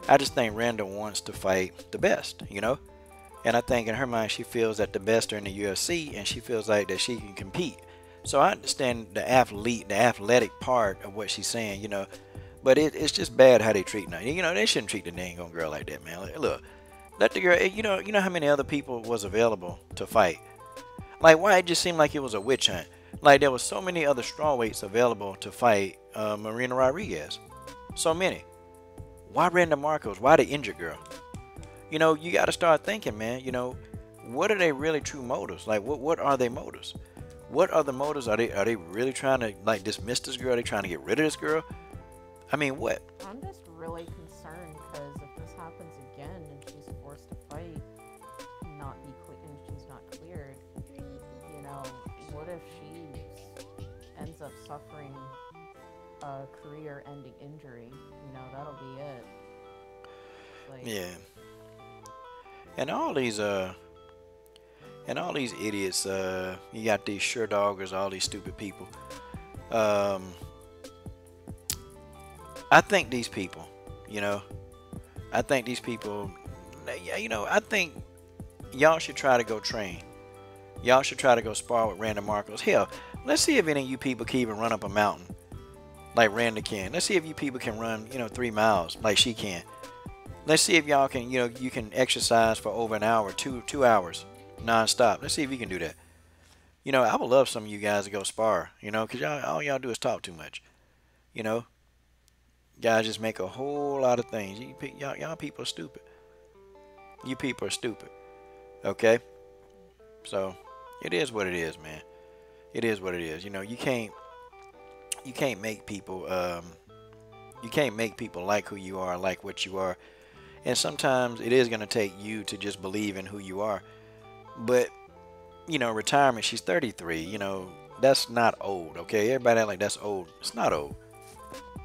S1: I just think Randa wants to fight the best. And I think in her mind she feels that the best are in the UFC, and she feels like that she can compete. So I understand the athletic part of what she's saying. But it's just bad how they treat her. They shouldn't treat the dang on girl like that, man. Like, look. Let the girl, you know how many other people was available to fight? Like, why it just seemed like it was a witch hunt? Like, there was so many other strawweights available to fight Marina Rodriguez. So many. Why Brenda Markos? Why the injured girl? You got to start thinking, man. What are they really true motives? Like, what are their motives? What are the motives? Are they really trying to, like, dismiss this girl? Are they trying to get rid of this girl? I mean, what?
S4: I'm just really concerned because if this happens again and she's forced to fight and she's not cleared, what if she ends up suffering a career-ending injury? That'll be it. Like,
S1: yeah. And all these idiots, you got these doggers, all these stupid people. I think these people, I think y'all should try to go train. Y'all should try to go spar with Randa Markos. Hell, let's see if any of you people can even run up a mountain like Randa can. Let's see if you people can run, 3 miles like she can. Let's see if y'all can, you can exercise for over an hour, two hours, non-stop. Let's see if you can do that. I would love some of you guys to go spar, because all y'all do is talk too much. Guys just make a whole lot of things. Y'all people are stupid. You people are stupid. Okay? So, it is what it is, man. It is what it is. You can't make people like who you are, like what you are. And sometimes it is going to take you to just believe in who you are. But, retirement, she's 33, that's not old, okay? Everybody act like that's old. It's not old.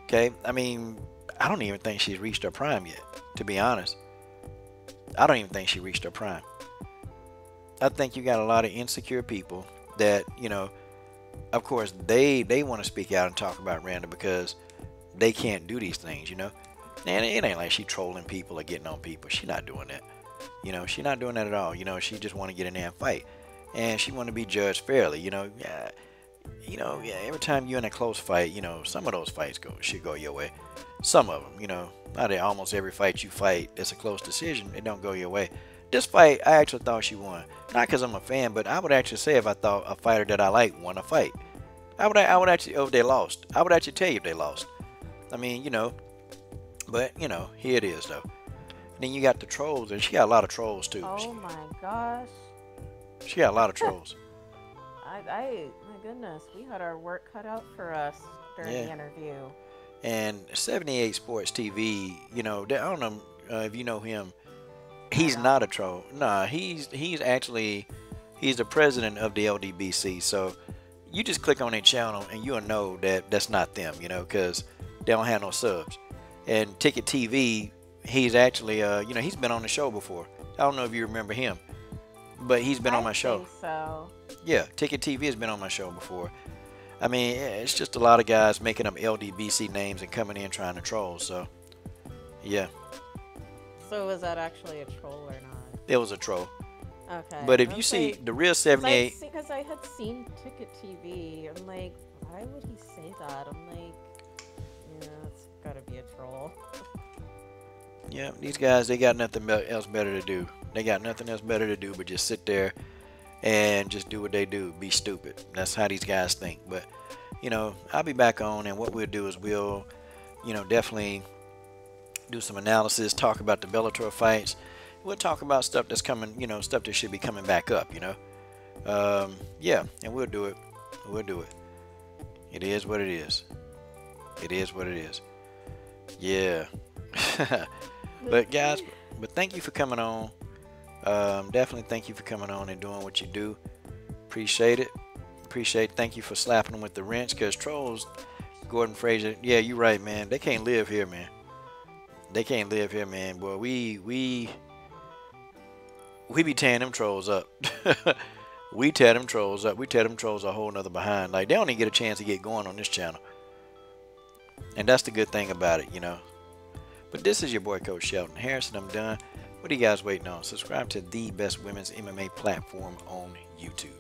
S1: Okay, I mean, I don't even think she's reached her prime yet, to be honest. I don't even think she reached her prime. I think you got a lot of insecure people that, of course, they want to speak out and talk about Randa because they can't do these things, And it ain't like she trolling people or getting on people. She not doing that. She not doing that at all. She just want to get in there and fight. And she want to be judged fairly, every time you're in a close fight, some of those fights should go your way. Some of them, not almost every fight you fight that's a close decision, it don't go your way. this fight, I actually thought she won. Not because I'm a fan, but I would actually say if I thought a fighter that I like won a fight. I would actually, if they lost, I would actually tell you if they lost. I mean, you know, but, you know, here it is, though. Then you got the trolls, and she got a lot of trolls, too.
S4: Oh my gosh.
S1: She got a lot of trolls.
S4: My goodness, we had our work cut out for us during the interview.
S1: And 78 Sports TV, you know, I don't know if you know him. He's not a troll. Nah, he's actually, he's the president of the LDBC. So you just click on their channel and you'll know that that's not them, you know, because they don't have no subs. And Ticket TV, he's actually, you know, he's been on the show before. I don't know if you remember him, but he's been on my show.
S4: I think so.
S1: Yeah, Ticket TV has been on my show before. I mean, it's just a lot of guys making up LDBC names and coming in trying to troll. So, yeah.
S4: So was that actually a troll or not?
S1: It was a troll.
S4: Okay.
S1: But if you see the real 78...
S4: Because I had seen Ticket TV, I'm like, why would he say that? I'm like, yeah, it's gotta be a troll.
S1: Yeah, these guys, they got nothing else better to do. They got nothing else better to do but just sit there and just do what they do, be stupid. That's how these guys think. But, you know, I'll be back on, and what we'll do is we'll, you know, definitely do some analysis, talk about the Bellator fights. We'll talk about stuff that's coming, you know, stuff that should be coming back up, you know. Yeah, and we'll do it. We'll do it. It is what it is. It is what it is. Yeah. But guys, but thank you for coming on. Definitely thank you for coming on and doing what you do. Appreciate it. Appreciate it. Thank you for slapping them with the wrench, because trolls, Gordon Fraser, yeah, you're right, man. They can't live here, man. They can't live here, man. Boy, we be tearing them trolls up. We tear them trolls up. We tear them trolls a whole nother behind. Like, they don't even get a chance to get going on this channel. And that's the good thing about it, you know. But this is your boy, Coach Shelton Harrison. I'm done. What are you guys waiting on? Subscribe to the best women's MMA platform on YouTube.